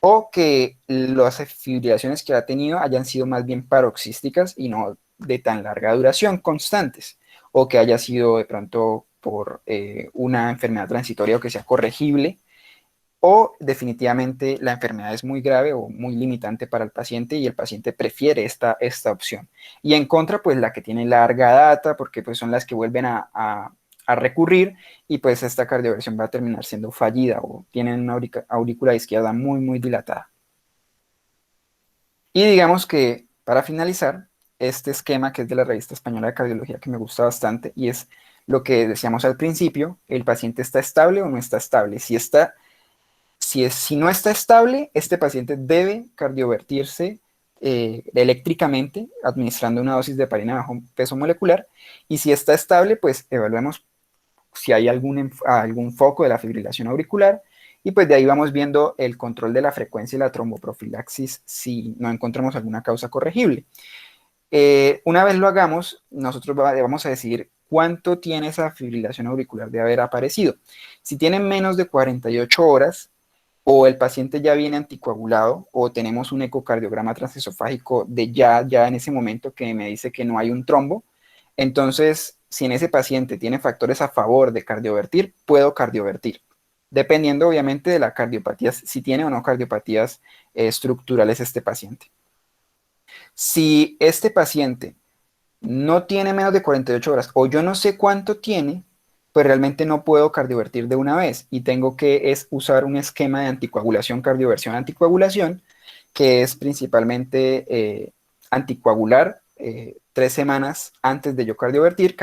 O que las fibrilaciones que ha tenido hayan sido más bien paroxísticas y no de tan larga duración, constantes. O que haya sido de pronto por una enfermedad transitoria o que sea corregible. O definitivamente la enfermedad es muy grave o muy limitante para el paciente y el paciente prefiere esta opción. Y en contra, pues la que tiene larga data, porque pues son las que vuelven a recurrir y pues esta cardioversión va a terminar siendo fallida o tienen una aurícula izquierda muy, muy dilatada. Y digamos que para finalizar, este esquema que es de la Revista Española de Cardiología que me gusta bastante y es lo que decíamos al principio, el paciente está estable o no está estable. Si no está estable, este paciente debe cardiovertirse eléctricamente, administrando una dosis de heparina bajo peso molecular, y si está estable, pues evaluemos si hay algún foco de la fibrilación auricular, y pues de ahí vamos viendo el control de la frecuencia y la tromboprofilaxis si no encontramos alguna causa corregible. Una vez lo hagamos, nosotros vamos a decidir cuánto tiene esa fibrilación auricular de haber aparecido. Si tiene menos de 48 horas, o el paciente ya viene anticoagulado, o tenemos un ecocardiograma transesofágico de ya en ese momento que me dice que no hay un trombo, entonces, si en ese paciente tiene factores a favor de cardiovertir, puedo cardiovertir, dependiendo obviamente de la cardiopatía, si tiene o no cardiopatías estructurales este paciente. Si este paciente no tiene menos de 48 horas o yo no sé cuánto tiene, pues realmente no puedo cardiovertir de una vez y tengo que usar un esquema de anticoagulación, cardioversión, anticoagulación, que es principalmente anticoagular 3 semanas antes de yo cardiovertir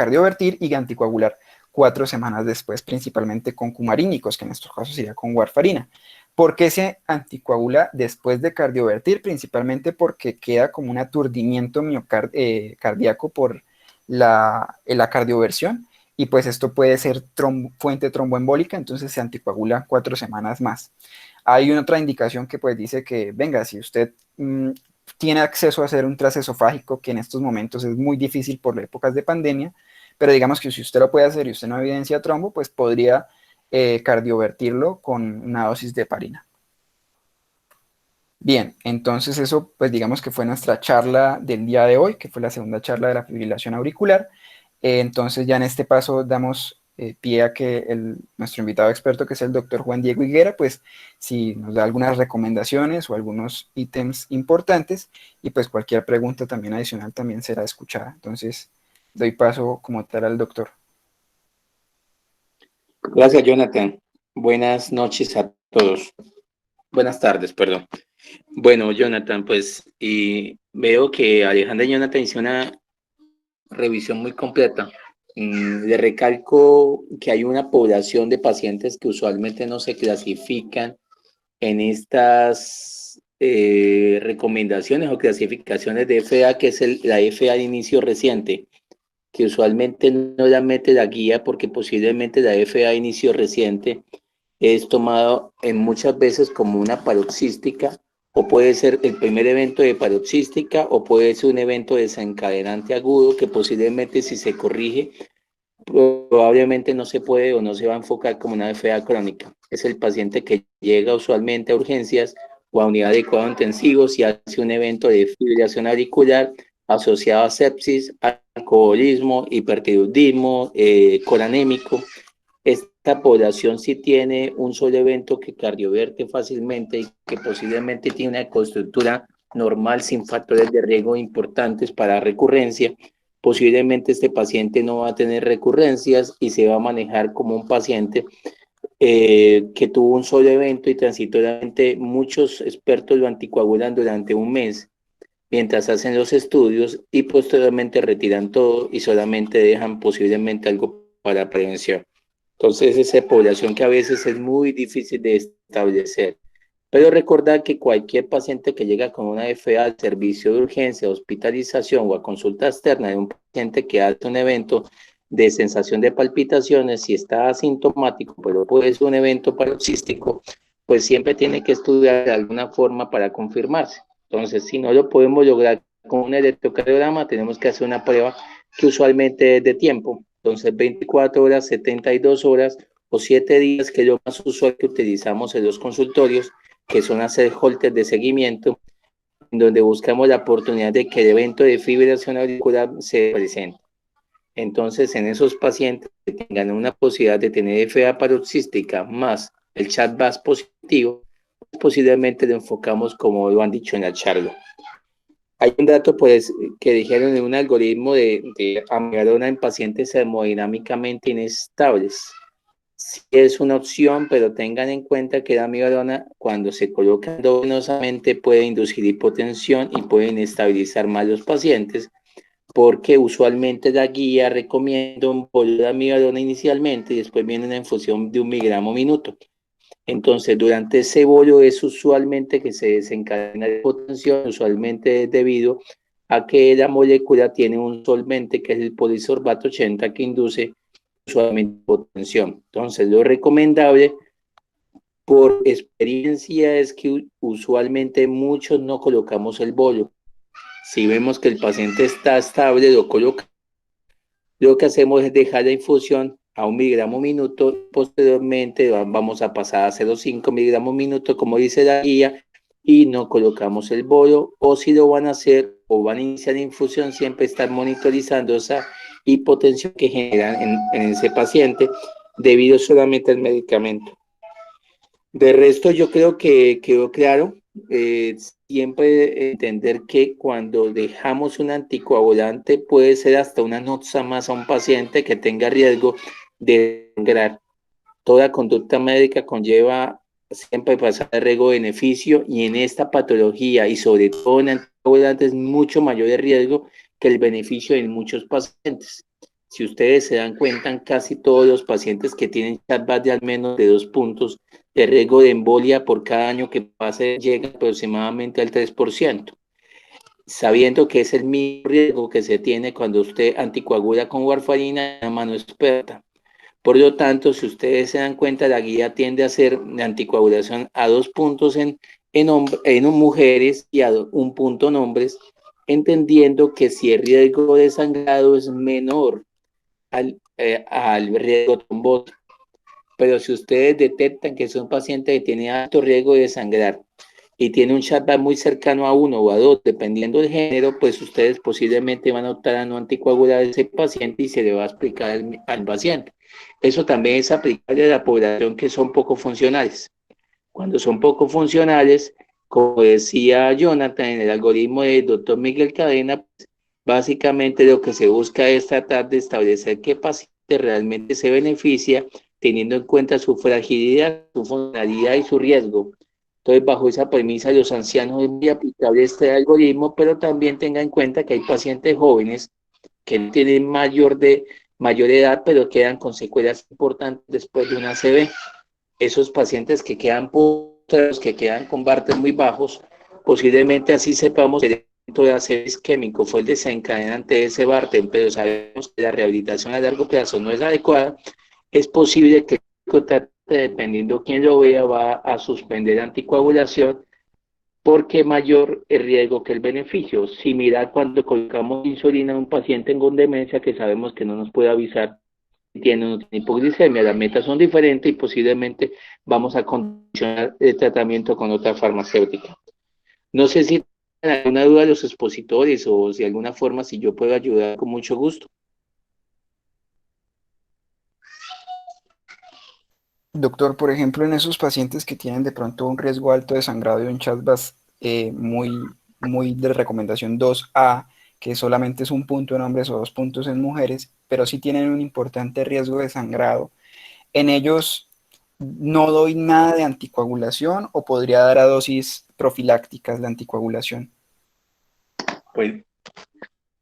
y anticoagular 4 semanas después, principalmente con cumarínicos, que en estos casos sería con warfarina. ¿Por qué se anticoagula después de cardiovertir? Principalmente porque queda como un aturdimiento cardíaco por la cardioversión y pues esto puede ser fuente tromboembólica, entonces se anticoagula 4 semanas más. Hay una otra indicación que pues dice que, venga, si usted tiene acceso a hacer un trasesofágico, que en estos momentos es muy difícil por épocas de pandemia, pero digamos que si usted lo puede hacer y usted no evidencia trombo, pues podría cardiovertirlo con una dosis de heparina. Bien, entonces eso pues digamos que fue nuestra charla del día de hoy, que fue la segunda charla de la fibrilación auricular. Entonces ya en este paso damos pie a que nuestro invitado experto, que es el doctor Juan Diego Higuera, pues si nos da algunas recomendaciones o algunos ítems importantes y pues cualquier pregunta también adicional también será escuchada. Entonces doy paso como tal al doctor. Gracias, Jonathan. Buenas noches a todos. Buenas tardes, perdón. Bueno, Jonathan, pues veo que Alejandra y Jonathan hicieron una revisión muy completa. Le recalco que hay una población de pacientes que usualmente no se clasifican en estas recomendaciones o clasificaciones de FA, que es la FA de inicio reciente, que usualmente no la mete la guía porque posiblemente la FA de inicio reciente es tomado en muchas veces como una paroxística, o puede ser el primer evento de paroxística, o puede ser un evento desencadenante agudo que posiblemente si se corrige, probablemente no se puede o no se va a enfocar como una FA crónica. Es el paciente que llega usualmente a urgencias o a unidad de cuidados intensivos y hace un evento de fibrilación auricular asociado a sepsis, alcoholismo, hipertiroidismo, colanémico. Esta población sí tiene un solo evento que cardioverte fácilmente y que posiblemente tiene una ecoestructura normal sin factores de riesgo importantes para recurrencia. Posiblemente este paciente no va a tener recurrencias y se va a manejar como un paciente que tuvo un solo evento y transitoriamente muchos expertos lo anticoagulan durante un mes mientras hacen los estudios y posteriormente retiran todo y solamente dejan posiblemente algo para prevención. Entonces, esa población que a veces es muy difícil de establecer. Pero recordar que cualquier paciente que llega con una FA al servicio de urgencia, hospitalización o a consulta externa de un paciente que hace un evento de sensación de palpitaciones, si está asintomático, pero puede ser un evento paroxístico, pues siempre tiene que estudiar de alguna forma para confirmarse. Entonces, si no lo podemos lograr con un electrocardiograma, tenemos que hacer una prueba que usualmente es de tiempo. Entonces, 24 horas, 72 horas o 7 días, que es lo más usual que utilizamos en los consultorios, que son hacer holters de seguimiento, en donde buscamos la oportunidad de que el evento de fibrilación auricular se presente. Entonces, en esos pacientes que tengan una posibilidad de tener FA paroxística más el chat-VAS positivo, posiblemente lo enfocamos como lo han dicho en la charla. Hay un dato pues que dijeron en un algoritmo de amiodarona en pacientes termodinámicamente inestables. Sí es una opción, pero tengan en cuenta que la amiodarona cuando se coloca endovenosamente puede inducir hipotensión y puede inestabilizar más los pacientes. porque usualmente la guía recomienda un bolio de amiodarona inicialmente y después viene una infusión de 1 miligramo minuto. Entonces, durante ese bolio es usualmente que se desencadena la hipotensión, usualmente es debido a que la molécula tiene un solvente que es el polisorbato 80 que induce usualmente hipotensión. Entonces, lo recomendable por experiencia es que usualmente muchos no colocamos el bolio. Si vemos que el paciente está estable, lo colocamos. Lo que hacemos es dejar la infusión a 1 miligramo minuto, posteriormente vamos a pasar a 0,5 miligramos minuto, como dice la guía, y no colocamos el bolio, o si lo van a hacer o van a iniciar la infusión, siempre estar monitorizando esa hipotensión que generan en ese paciente debido solamente al medicamento. De resto, yo creo que quedó claro. Siempre entender que cuando dejamos un anticoagulante puede ser hasta una noxa más a un paciente que tenga riesgo de sangrar. Toda conducta médica conlleva siempre pasar de riesgo-beneficio y en esta patología y sobre todo en anticoagulantes es mucho mayor el riesgo que el beneficio en muchos pacientes. Si ustedes se dan cuenta, casi todos los pacientes que tienen chatbot de al menos de 2 puntos de riesgo de embolia por cada año que pase llega aproximadamente al 3%, sabiendo que es el mismo riesgo que se tiene cuando usted anticoagula con warfarina a mano experta. Por lo tanto, si ustedes se dan cuenta, la guía tiende a hacer la anticoagulación a 2 puntos en mujeres y a 1 punto en hombres, entendiendo que si el riesgo de sangrado es menor al riesgo tromboso. Pero si ustedes detectan que es un paciente que tiene alto riesgo de sangrar y tiene un chatbot muy cercano a 1 o a 2, dependiendo del género, pues ustedes posiblemente van a optar a no anticoagular a ese paciente y se le va a explicar al paciente. Eso también es aplicable a la población que son poco funcionales. Cuando son poco funcionales, como decía Jonathan en el algoritmo del doctor Miguel Cadena, básicamente lo que se busca es tratar de establecer qué paciente realmente se beneficia teniendo en cuenta su fragilidad, su funcionalidad y su riesgo. Entonces, bajo esa premisa, los ancianos es muy aplicable este algoritmo, pero también tenga en cuenta que hay pacientes jóvenes que no tienen mayor edad, pero quedan con secuelas importantes después de una ACV. Esos pacientes que quedan postrados, que quedan con Bartes muy bajos, posiblemente así sepamos que el evento de ACV isquémico fue el desencadenante de ese Bartes, pero sabemos que la rehabilitación a largo plazo no es adecuada. Es posible que dependiendo quién lo vea, va a suspender anticoagulación porque mayor el riesgo que el beneficio. Similar cuando colocamos insulina a un paciente con demencia que sabemos que no nos puede avisar si tiene o no tiene hipoglicemia. Las metas son diferentes y posiblemente vamos a condicionar el tratamiento con otra farmacéutica. No sé si tienen alguna duda de los expositores o si de alguna forma si yo puedo ayudar con mucho gusto. Doctor, por ejemplo, en esos pacientes que tienen de pronto un riesgo alto de sangrado y un chatbot muy de recomendación 2A, que solamente es 1 punto en hombres o 2 puntos en mujeres, pero sí tienen un importante riesgo de sangrado, en ellos no doy nada de anticoagulación o podría dar a dosis profilácticas de anticoagulación. Pues,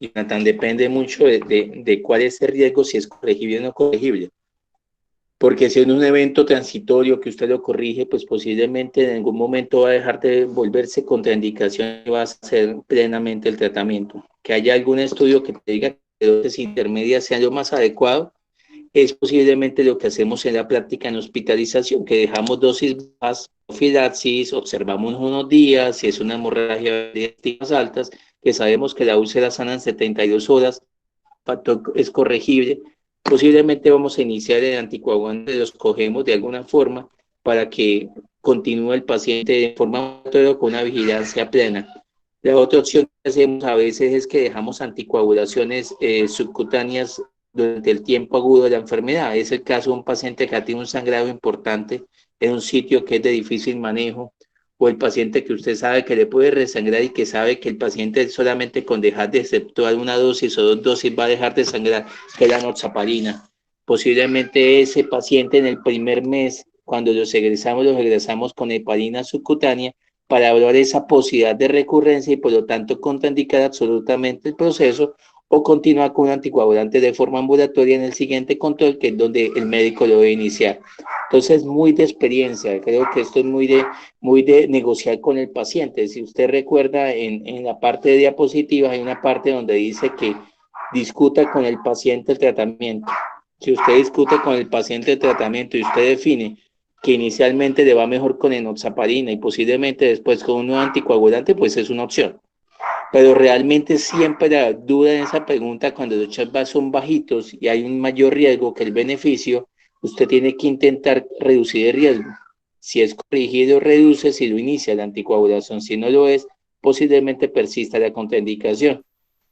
Jonathan, depende mucho de cuál es el riesgo, si es corregible o no corregible. Porque si es un evento transitorio que usted lo corrige, pues posiblemente en algún momento va a dejar de volverse contraindicación y va a hacer plenamente el tratamiento. Que haya algún estudio que te diga que dosis intermedias sean lo más adecuado, es posiblemente lo que hacemos en la práctica en hospitalización, que dejamos dosis bajas, profilaxis, observamos unos días, si es una hemorragia más altas, que sabemos que la úlcera sana en 72 horas, es corregible. Posiblemente vamos a iniciar el anticoagulante, los cogemos de alguna forma para que continúe el paciente de forma con una vigilancia plena. La otra opción que hacemos a veces es que dejamos anticoagulaciones subcutáneas durante el tiempo agudo de la enfermedad. Es el caso de un paciente que tiene un sangrado importante en un sitio que es de difícil manejo, o el paciente que usted sabe que le puede resangrar y que sabe que el paciente solamente con dejar de exceptuar 1 dosis o 2 dosis va a dejar de sangrar, que es la noxaparina. Posiblemente ese paciente en el primer mes, cuando los egresamos con heparina subcutánea para evaluar esa posibilidad de recurrencia y por lo tanto contraindicar absolutamente el proceso, o continuar con un anticoagulante de forma ambulatoria en el siguiente control, que es donde el médico lo debe iniciar. Entonces, muy de experiencia, creo que esto es muy de negociar con el paciente. Si usted recuerda, en la parte de diapositivas hay una parte donde dice que discuta con el paciente el tratamiento. Si usted discute con el paciente el tratamiento y usted define que inicialmente le va mejor con enoxaparina y posiblemente después con un nuevo anticoagulante, pues es una opción. Pero realmente siempre la duda en esa pregunta, cuando los chatbots son bajitos y hay un mayor riesgo que el beneficio, usted tiene que intentar reducir el riesgo. Si es corregido, reduce, si lo inicia la anticoagulación, si no lo es, posiblemente persista la contraindicación.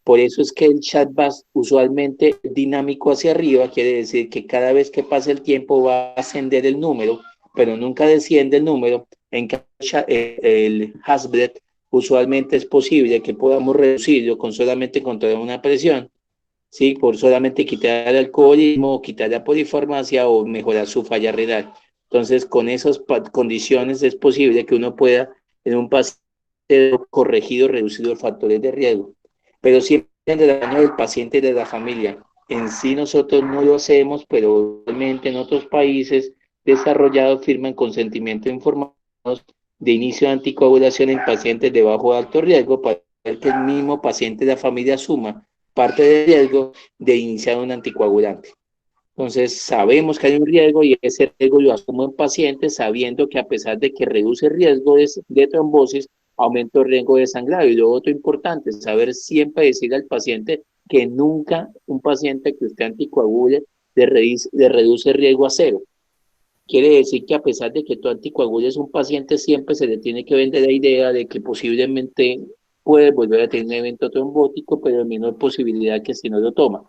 Por eso es que el chatbot usualmente dinámico hacia arriba, quiere decir que cada vez que pasa el tiempo va a ascender el número, pero nunca desciende el número. En cambio, el Hasbret usualmente es posible que podamos reducirlo con solamente controlar una presión, ¿sí? Por solamente quitar el alcoholismo, quitar la polifarmacia o mejorar su falla renal. Entonces, con esas condiciones es posible que uno pueda, en un paciente corregido, reducir los factores de riesgo. Pero siempre en el daño del paciente y de la familia. En sí nosotros no lo hacemos, pero realmente en otros países desarrollados firman consentimiento informado de inicio de anticoagulación en pacientes de bajo o alto riesgo para que el mismo paciente y la familia asuma parte del riesgo de iniciar un anticoagulante. Entonces, sabemos que hay un riesgo y ese riesgo lo asumo en pacientes sabiendo que a pesar de que reduce el riesgo de trombosis, aumenta el riesgo de sangrado. Y lo otro importante es saber siempre decirle al paciente que nunca un paciente que usted anticoagule le reduce el riesgo a cero. Quiere decir que a pesar de que tú anticoagules un paciente, siempre se le tiene que vender la idea de que posiblemente puede volver a tener un evento trombótico, pero de menor posibilidad que si no lo toma.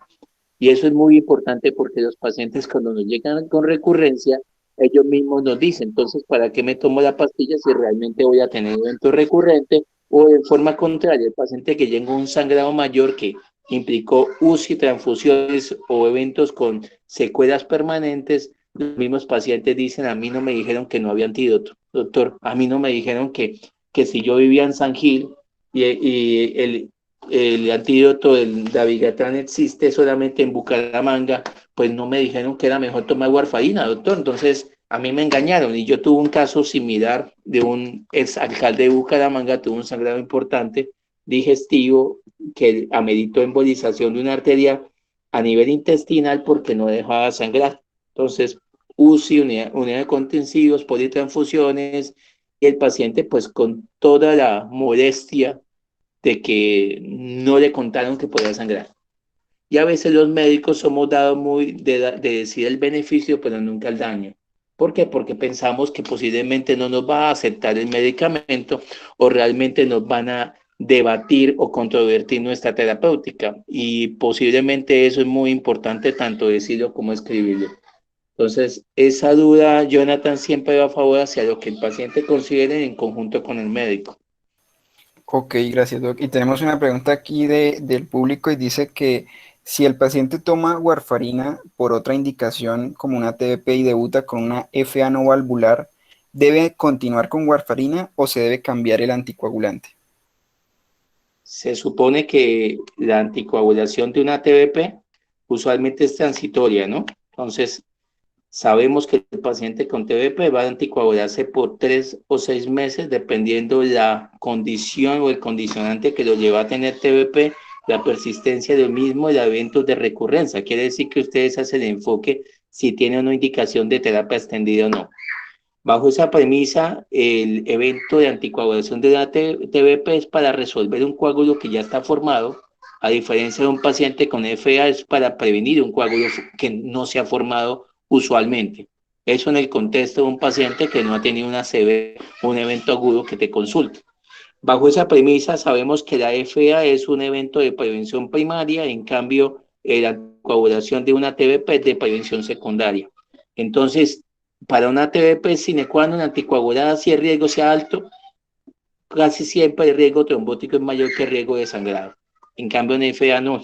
Y eso es muy importante porque los pacientes cuando nos llegan con recurrencia, ellos mismos nos dicen, entonces, ¿para qué me tomo la pastilla si realmente voy a tener un evento recurrente? O de forma contraria, el paciente que llega a un sangrado mayor que implicó UCI, transfusiones o eventos con secuelas permanentes, los mismos pacientes dicen, a mí no me dijeron que no había antídoto, doctor, a mí no me dijeron que si yo vivía en San Gil y el antídoto del Davigatran existe solamente en Bucaramanga, pues no me dijeron que era mejor tomar warfarina, doctor. Entonces, a mí me engañaron y yo tuve un caso similar de un ex alcalde de Bucaramanga, tuvo un sangrado importante digestivo que ameritó embolización de una arteria a nivel intestinal porque no dejaba sangrar. Entonces, UCI, unidad de contentivos, politransfusiones, y el paciente pues con toda la modestia de que no le contaron que podía sangrar. Y a veces los médicos somos dados muy de decir el beneficio, pero nunca el daño. ¿Por qué? Porque pensamos que posiblemente no nos va a aceptar el medicamento o realmente nos van a debatir o controvertir nuestra terapéutica. Y posiblemente eso es muy importante, tanto decirlo como escribirlo. Entonces, esa duda, Jonathan, siempre va a favor hacia lo que el paciente considere en conjunto con el médico. Ok, gracias, Doc. Y tenemos una pregunta aquí del público y dice que si el paciente toma warfarina por otra indicación como una TBP y debuta con una FA no valvular, ¿debe continuar con warfarina o se debe cambiar el anticoagulante? Se supone que la anticoagulación de una TBP usualmente es transitoria, ¿no? Entonces, sabemos que el paciente con TBP va a anticoagularse por 3 o 6 meses, dependiendo la condición o el condicionante que lo lleva a tener TBP, la persistencia del mismo y los eventos de recurrencia. Quiere decir que ustedes hacen el enfoque si tiene una indicación de terapia extendida o no. Bajo esa premisa, el evento de anticoagulación de la TBP es para resolver un coágulo que ya está formado, a diferencia de un paciente con FA es para prevenir un coágulo que no se ha formado usualmente. Eso en el contexto de un paciente que no ha tenido una CV, un evento agudo que te consulte. Bajo esa premisa sabemos que la FA es un evento de prevención primaria, en cambio la coagulación de una TBP es de prevención secundaria. Entonces, para una TBP sine qua non anticoagulada, si el riesgo sea alto, casi siempre el riesgo trombótico es mayor que el riesgo de sangrado. En cambio, en FA no.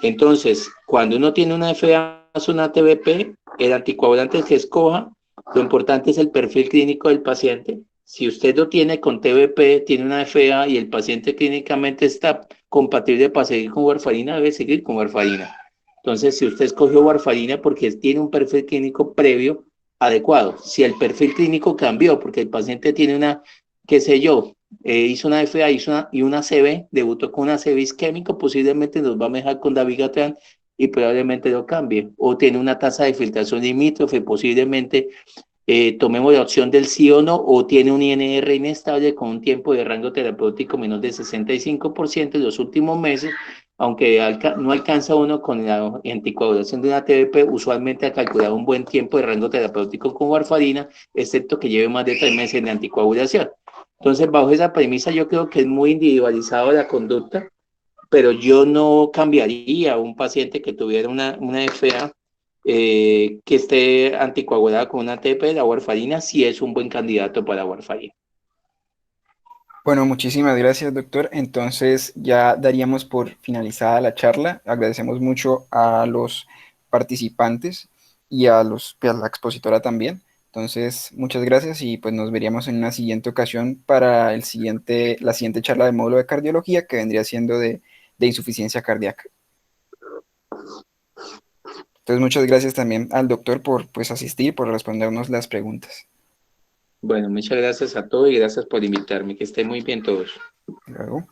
Entonces, cuando uno tiene una FA más una TBP, el anticoagulante que escoja, lo importante es el perfil clínico del paciente. Si usted lo tiene con TBP, tiene una FA y el paciente clínicamente está compatible para seguir con warfarina, debe seguir con warfarina. Entonces, si usted escogió warfarina porque tiene un perfil clínico previo adecuado, si el perfil clínico cambió porque el paciente tiene una, qué sé yo, hizo una FA y una CB, debutó con una CB isquémico, posiblemente nos va a dejar con dabigatran y probablemente lo cambie, o tiene una tasa de filtración limítrofe, posiblemente tomemos la opción del sí o no, o tiene un INR inestable con un tiempo de rango terapéutico menos de 65% en los últimos meses, aunque no alcanza uno con la anticoagulación de una TBP, usualmente ha calculado un buen tiempo de rango terapéutico con warfarina, excepto que lleve más de 3 meses de anticoagulación. Entonces, bajo esa premisa, yo creo que es muy individualizado la conducta, pero yo no cambiaría a un paciente que tuviera una FA que esté anticoagulada con una TP, la warfarina sí es un buen candidato para warfarina. Bueno, muchísimas gracias, doctor. Entonces ya daríamos por finalizada la charla. Agradecemos mucho a los participantes y a la expositora también. Entonces, muchas gracias y pues nos veríamos en una siguiente ocasión para la siguiente charla del módulo de cardiología que vendría siendo de insuficiencia cardíaca. Entonces, muchas gracias también al doctor por pues asistir, por respondernos las preguntas. Bueno, muchas gracias a todos y gracias por invitarme. Que estén muy bien todos. Luego.